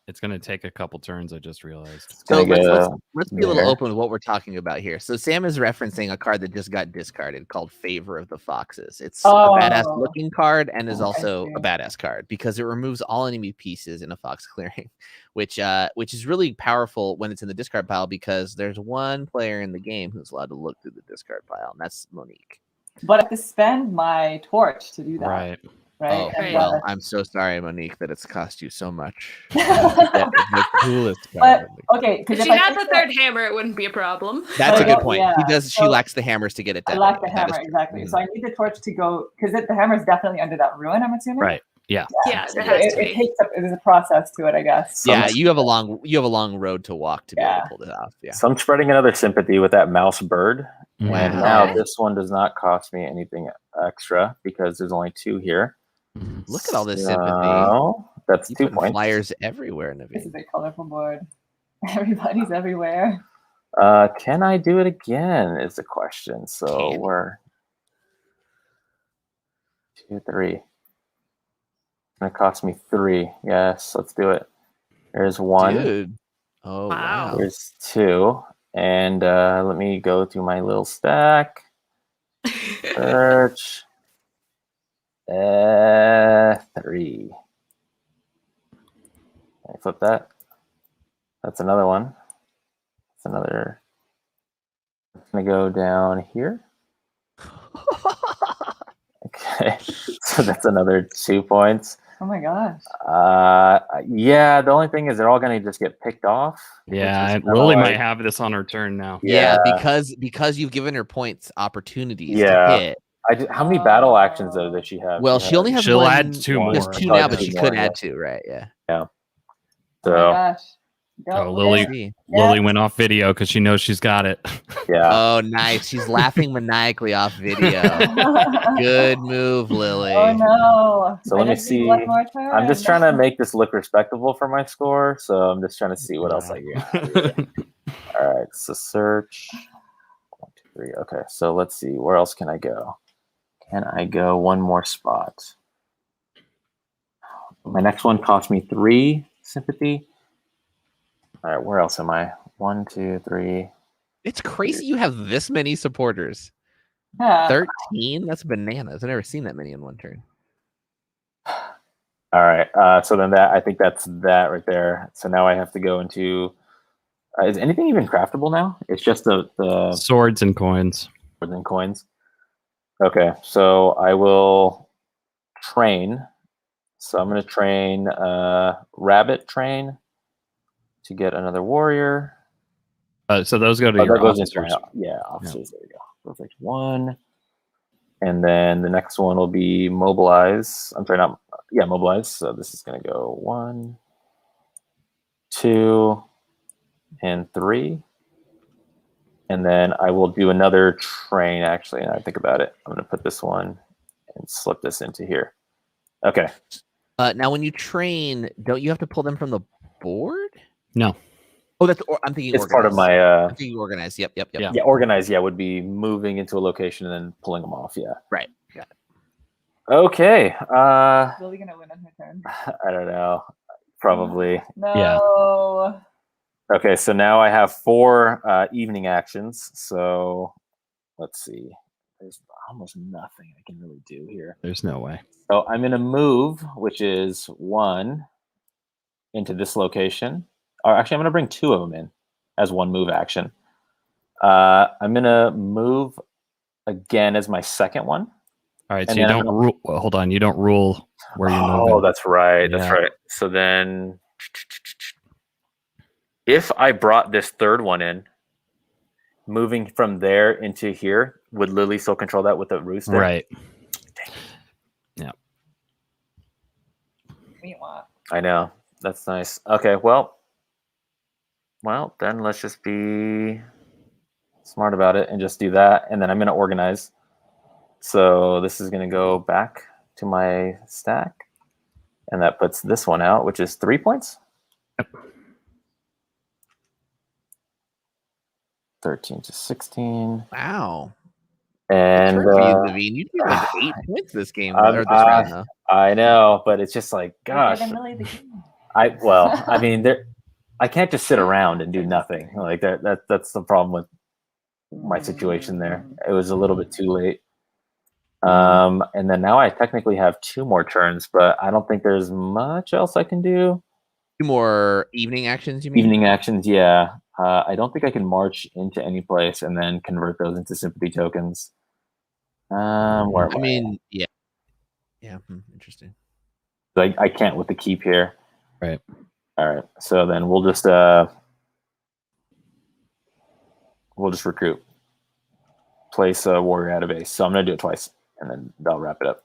it's going to take a couple turns, I just realized. So Gonna let's be a little open with what we're talking about here. So Sam is referencing a card that just got discarded called Favor of the Foxes. It's a badass looking card and is also a badass card because it removes all enemy pieces in a fox clearing, which is really powerful when it's in the discard pile because there's one player in the game who's allowed to look through the discard pile, and that's Monique. But I have to spend my torch to do that. Right. Right. Oh, And, well, I'm so sorry, Monique, that it's cost you so much. but The coolest card. okay, because If she had the third hammer, it wouldn't be a problem. That's a But, good point. yeah, She so- lacks the hammers to get it I done. lack the anyway. That is hammer, true. exactly. Mhm. So I need the torch to go, because the hammer is definitely under that ruin, I'm assuming. Right. Yeah. Yeah, So there has to it be. takes up, there's a process to it, I guess. Yeah, you have a long road to walk to be able to pull this off. Yeah. So I'm spreading another sympathy with that mouse bird. And Wow. now this one does not cost me anything extra because there's only 2 here. Look at all this sympathy. So that's You 2 putting points. flyers everywhere, This is Naveen. a colorful board. Everybody's everywhere. Can I do it again is the question. So Can. we're 2, 3. It's gonna cost me 3. Yes, let's do it. There's 1. Dude. Oh, Wow. wow. There's 2. And let me go through my little stack. Search. 3. Can I flip that? That's another one. That's another. It's gonna go down here. Okay, so that's another 2 points. Oh my gosh. Yeah, the only thing is they're all gonna just get picked off. Yeah. which is Lily kinda might like- have this on her turn now. Yeah, because you've given her points opportunities Yeah. to hit. How many battle actions though does she have? Well, she only has She'll one. add 2 She more. has 2 Oh, now, but 2 she more, could yeah. add 2, right? Yeah. Oh So my gosh. Go. Oh, Lily. See. Lily went off video because she knows she's got it. yeah. Oh, nice. She's laughing maniacally off video. Good move, Lily. Oh no. So I let me just need see. one more turn. I'm just trying to make this look respectable for my score, so I'm just trying to see what else I get. All right, so search. 1, 2, 3. Okay, so let's see. Where else can I go? Can I go one more spot? My next one cost me 3 sympathy. All right, where else am I? 1, 2, 3. It's crazy you have this many supporters. Yeah. 13? That's bananas. I've never seen that many in one turn. All right, so then I think that's that right there. So now I have to go into. Is anything even craftable now? It's just the Swords and coins. more than coins. Okay, so I will train. So I'm going to train rabbit train to get another warrior. So those go to Oh, your that goes into officers. my, officers. There you go. Perfect. 1. And then the next one will be mobilize. I'm sorry, not mobilize. So this is going to go 1, 2, and 3. And then I will do another train, actually, and I think about it. I'm going to put this one and slip this into here. Okay. Now, when you train, don't you have to pull them from the board? No. Oh, I'm thinking It's organize. part of my I'm thinking organize. Yep. Yeah. organize, would be moving into a location and then pulling them off, Right. Got it. Okay. Lily gonna win on her turn. I don't know. Probably. No. Okay, so now I have 4 evening actions. So let's see. There's almost nothing I can really do here. There's no way. So I'm going to move, which is 1 into this location. Or actually, I'm going to bring 2 of them in as 1 move action. I'm going to move again as my second one. All right. So And you then- don't rule. Well, hold on. You don't rule where you're Oh, moving. that's right. That's Yeah. right. So then, if I brought this third one in, moving from there into here, would Lily still control that with the rooster? Right. Meanwhile. I know. That's nice. Okay, well, then let's just be smart about it and just do that. And then I'm going to organize. So this is going to go back to my stack. And that puts this one out, which is 3 points. Yep. 13 to 16. Wow. And Turn for you, Naveen. You did like 8 points this game or this round, though. I know, but it's just like, gosh. You're Lily the game. I mean, I can't just sit around and do nothing. Like that's the problem with my situation there. It was a little bit too late. And then now I technically have 2 more turns, but I don't think there's much else I can do. 2 more evening actions, you mean? Evening actions, yeah. I don't think I can march into any place and then convert those into sympathy tokens. Where am I mean, yeah. Interesting. I can't with the keep here. Right. All right. So then we'll just recruit. Place a warrior at a base. So I'm gonna do it twice, and then that'll wrap it up.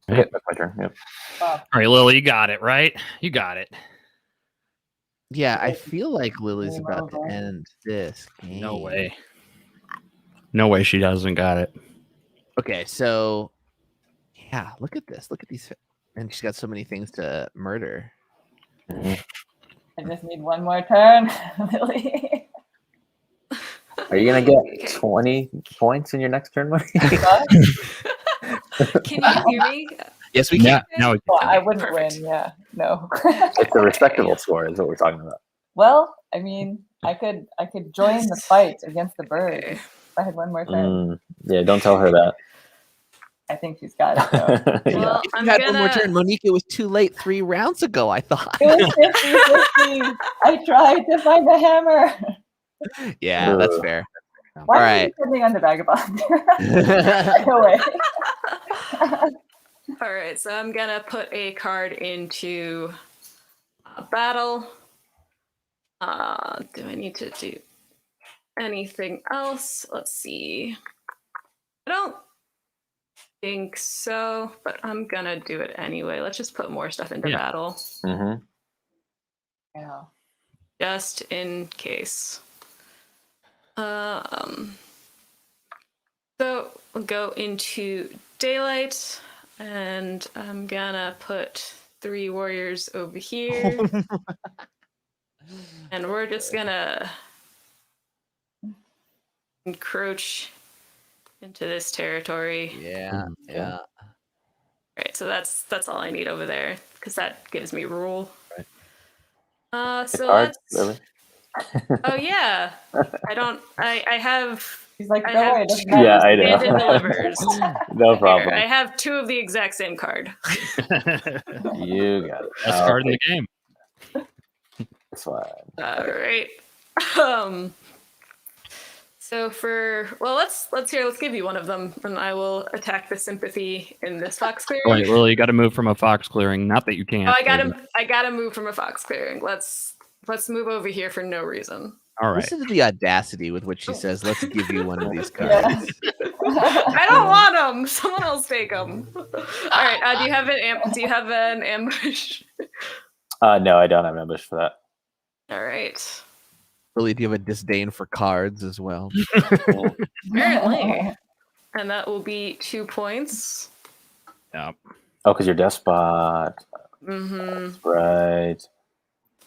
Okay, that's my turn. Yep. All right, Lily, you got it, right? You got it. Yeah, I feel like Lily's about to end this game. No way. No way she doesn't got it. Okay, so yeah, look at this. Look at these. And she's got so many things to murder. I just need one more turn, Lily. Are you gonna get 20 points in your next turn, Mike? Can you hear me? Yes, we can. No, Well, I wouldn't Perfect. win. Yeah, no. It's a respectable score, is what we're talking about. Well, I mean, I could join the fight against the bird Okay. if I had one more turn. Yeah, don't tell her that. I think she's got it. Though. Yeah. Well, If I'm you had one more gonna. turn, Monique, it was too late 3 rounds ago, I thought. It was 50-50. I tried to find the hammer. Yeah, that's fair. Why All are right. you depending on the vagabond? No way. All right, so I'm gonna put a card into battle. Do I need to do anything else? Let's see. I don't think so, but I'm gonna do it anyway. Let's just put more stuff into battle, Mm-hmm. Yeah. just in case. So we'll go into daylight, and I'm gonna put 3 warriors over here, and we're just gonna encroach into this territory. Yeah, yeah. Right, so that's all I need over there because that gives me rule. So Card, let's. Lily? Oh yeah, I have. He's like, I no have way. It doesn't two matter. Yeah, I know. stand and delivers. No Here, problem. I have 2 of the exact same card. You got it. Best card in the game. That's fine. All right. So let's give you one of them, and I will attack the sympathy in this fox clearing. Wait, Lily, you got to move from a fox clearing. Not that you can't. Oh, I gotta move from a fox clearing. Let's move over here for no reason. All right. Listen to the audacity with which she says, let's give you one of these cards. Yeah. I don't want them. Someone else take them. All right. Do you have an ambush? No, I don't have an ambush for that. All right. Lily, do you have a disdain for cards as well? Apparently. And that will be 2 points. Yeah. Oh, because you're despot. Mm-hmm. Right.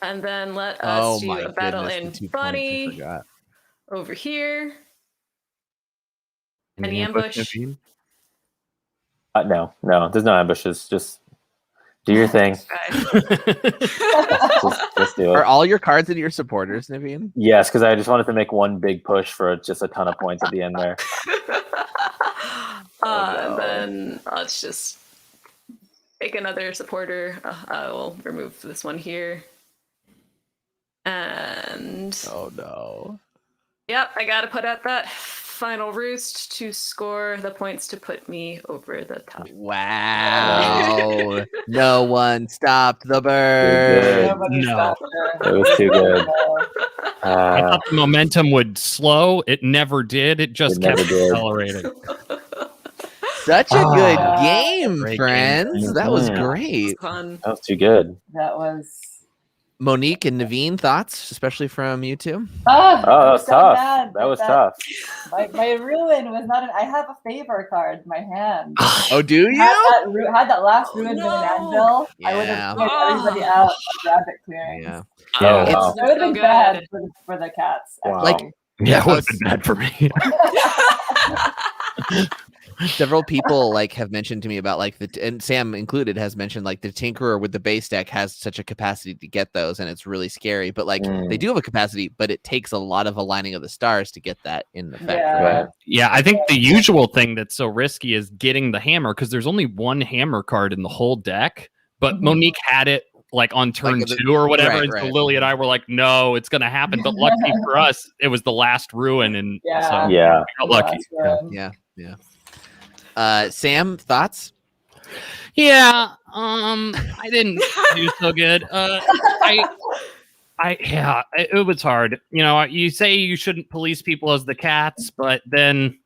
And then let us Oh do my a battle goodness, the in 2 points, I Bunny forgot. over here. Any Any ambush? Naveen? No, there's no ambushes. Just do your thing. Just do Are it. all your cards in your supporters, Naveen? Yes, because I just wanted to make one big push for just a ton of points at the end there. And then let's just take another supporter. I will remove this one here. And Oh no. yep, I gotta put out that final roost to score the points to put me over the top. Wow. No one stopped the bird. Nobody No. stopped her. It was too good. I thought the momentum would slow. It never did. It just It kept never did. accelerating. Such a good Ah, game, great game. friends. That was Mhm. great. Fun. That was too good. That was. Monique and Naveen, thoughts, especially from you two? Oh, Oh, that was so tough. bad That was tough. My ruin was not. I have a favor card in my hand. Oh, do you? Had that last ruin been an anvil, I would Yeah. have cleared everybody out of rabbit clearing. Yeah. Oh, It's- wow. It would have been So bad good. for the cats. Wow. Actually. Yeah, it would have been bad for me. Several people have mentioned to me about and Sam included has mentioned the Tinkerer with the base deck has such a capacity to get those, and it's really scary. But they do have a capacity, but it takes a lot of aligning of the stars to get that in effect. Yeah. Right? Yeah, I think the usual thing that's so risky is getting the hammer because there's only one hammer card in the whole deck. But Mhm. Monique had it on turn Like, 2 or whatever. right, and so right. Lily and I were like, no, it's going to happen. But lucky for us, it was the last ruin. And Yeah. so Yeah. we got lucky. Last ruin. Yeah. Sam, thoughts? Yeah, I didn't do so good. It was hard. You know, you say you shouldn't police people as the cats, but then,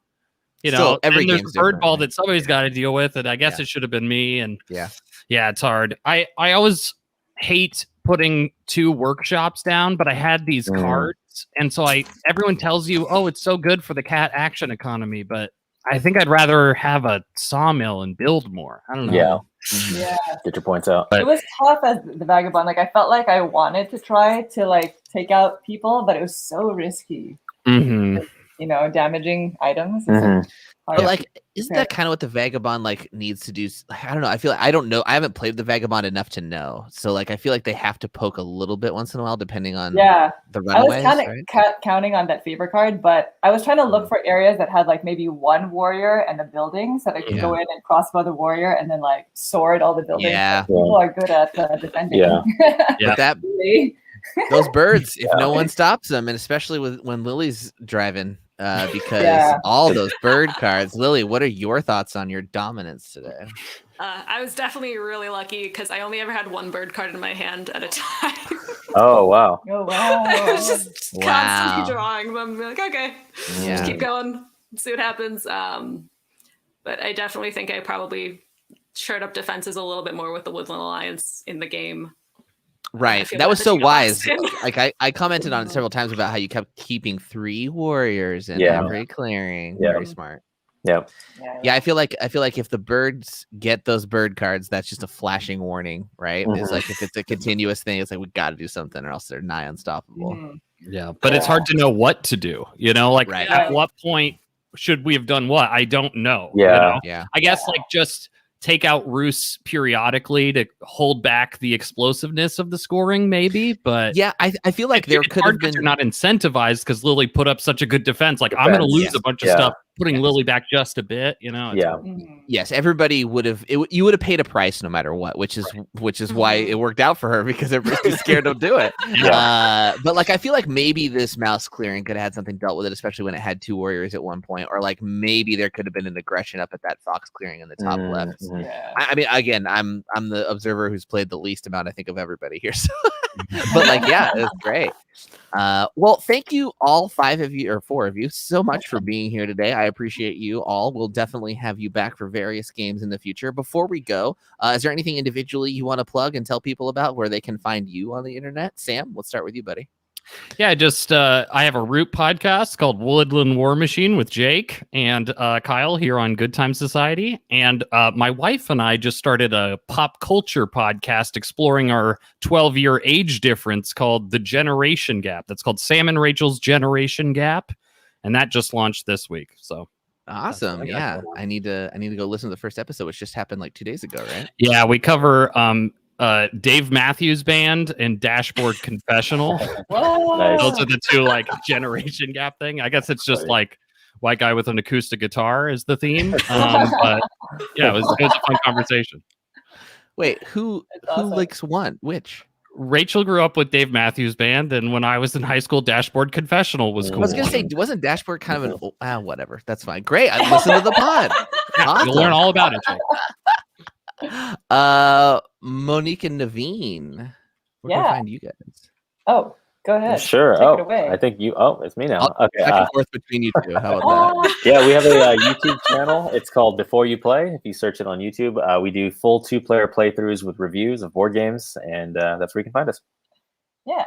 Still, every then there's game's a bird different, ball right? that somebody's got to deal with, and I guess Yeah. it should have been me. And Yeah, it's hard. I always hate putting 2 workshops down, but I had these cards, and so everyone tells you, oh, it's so good for the cat action economy, but I think I'd rather have a sawmill and build more. I don't know. Yeah. Get your points out. It was tough as the Vagabond. Like, I felt like I wanted to try to like take out people, but it was so risky. Mm-hmm. You know, damaging items. but like, isn't that kind of what the Vagabond like needs to do? I don't know. I feel like I don't know. I haven't played the Vagabond enough to know. So like, I feel like they have to poke a little bit once in a while, depending on the runaways. I was kind of counting on that favor card, but I was trying to look for areas that had like maybe 1 warrior and a building, so that I could go in and crossbow the warrior and then like sword all the buildings. Yeah, people are good at defending. But that those birds, if no one stops them, and especially when Lily's driving. Because all those bird cards. Lily, what are your thoughts on your dominance today? I was definitely really lucky because I only ever had 1 bird card in my hand at a time. Oh, wow. I was just constantly drawing them. Like, okay, just keep going, see what happens. But I definitely think I probably shored up defenses a little bit more with the Woodland Alliance in the game. Right. That was so wise. Like I commented on it several times about how you kept keeping 3 warriors in every clearing. Very smart. Yeah. I feel like if the birds get those bird cards, that's just a flashing warning, right? It's like if it's a continuous thing, it's like we got to do something or else they're nigh unstoppable. Yeah, but it's hard to know what to do. You know, like at what point should we have done what? I don't know. Yeah. You know? I guess like just take out roosts periodically to hold back the explosiveness of the scoring, maybe. But I feel like there could have been. You're not incentivized because Lily put up such a good defense. Like I'm going to lose a bunch of stuff, putting Lily back just a bit. You know. Yes, everybody would have. You would have paid a price no matter what, which is why it worked out for her because everybody's too scared to do it. But like I feel like maybe this mouse clearing could have had something dealt with it, especially when it had 2 warriors at one point, or like maybe there could have been an aggression up at that fox clearing in the top left. I mean, again, I'm the observer who's played the least amount, I think, of everybody here. So, but like, it was great. Well, thank you all 5 of you or 4 of you so much for being here today. I appreciate you all. We'll definitely have you back for various games in the future. Before we go, is there anything individually you want to plug and tell people about where they can find you on the internet? Sam, let's start with you, buddy. Yeah, just I have a Root podcast called Woodland War Machine with Jake and Kyle here on Good Time Society. And my wife and I just started a pop culture podcast exploring our 12-year age difference called The Generation Gap. That's called Sam and Rachel's Generation Gap. And that just launched this week. So awesome. Yeah. I need to go listen to the first episode, which just happened like 2 days ago, right? Yeah, we cover Dave Matthews Band and Dashboard Confessional. Nice. Those are the 2 like generation gap thing. I guess it's just like white guy with an acoustic guitar is the theme. But yeah, it was a fun conversation. Wait, who likes one? Which? Rachel grew up with Dave Matthews Band, and when I was in high school, Dashboard Confessional was cool. I was gonna say, wasn't Dashboard kind of an whatever? That's fine. Great. I listened to the pod. Awesome. You'll learn all about it, Jake. Monique and Naveen, where can I find you guys? Oh, go ahead. Sure. Take it away. I think you. Oh, it's me now. Okay. Back and forth between you 2. How about that? Yeah, we have a YouTube channel. It's called Before You Play. If you search it on YouTube, we do full 2-player playthroughs with reviews of board games, and that's where you can find us. Yeah.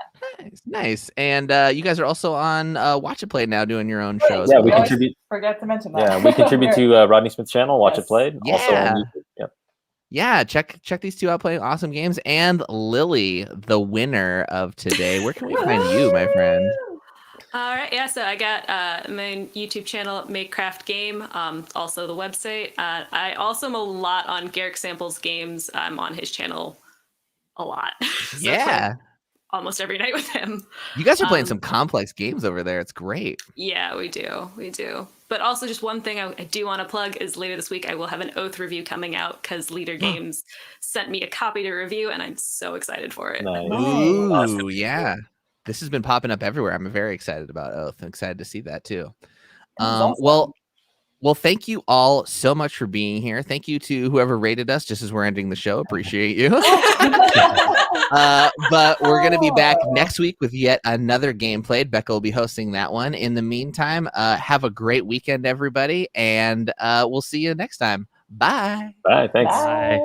Nice. And you guys are also on Watch It Play now, doing your own shows. Yeah, we contribute. Forget to mention that. Yeah, we contribute to Rodney Smith's channel, Watch It Played. Yeah. Also on YouTube. Yep. Yeah, check these 2 out playing awesome games. And Lily, the winner of today. Where can we find you, my friend? All right, yeah, so I got my YouTube channel, Make Craft Game, also the website. I also am a lot on Garrick Samples Games. I'm on his channel a lot. So yeah. Almost every night with him. You guys are playing some complex games over there. It's great. Yeah, we do. But also just one thing I do want to plug is later this week I will have an Oath review coming out because Leader Games sent me a copy to review and I'm so excited for it. Nice. Ooh, Awesome. Yeah. This has been popping up everywhere. I'm very excited about Oath. I'm excited to see that too. Awesome. Well, Well, thank you all so much for being here. Thank you to whoever rated us just as we're ending the show. Appreciate you. But we're going to be back next week with yet another game played. Becca will be hosting that one. In the meantime, have a great weekend, everybody, and we'll see you next time. Bye. Bye. Thanks. Bye.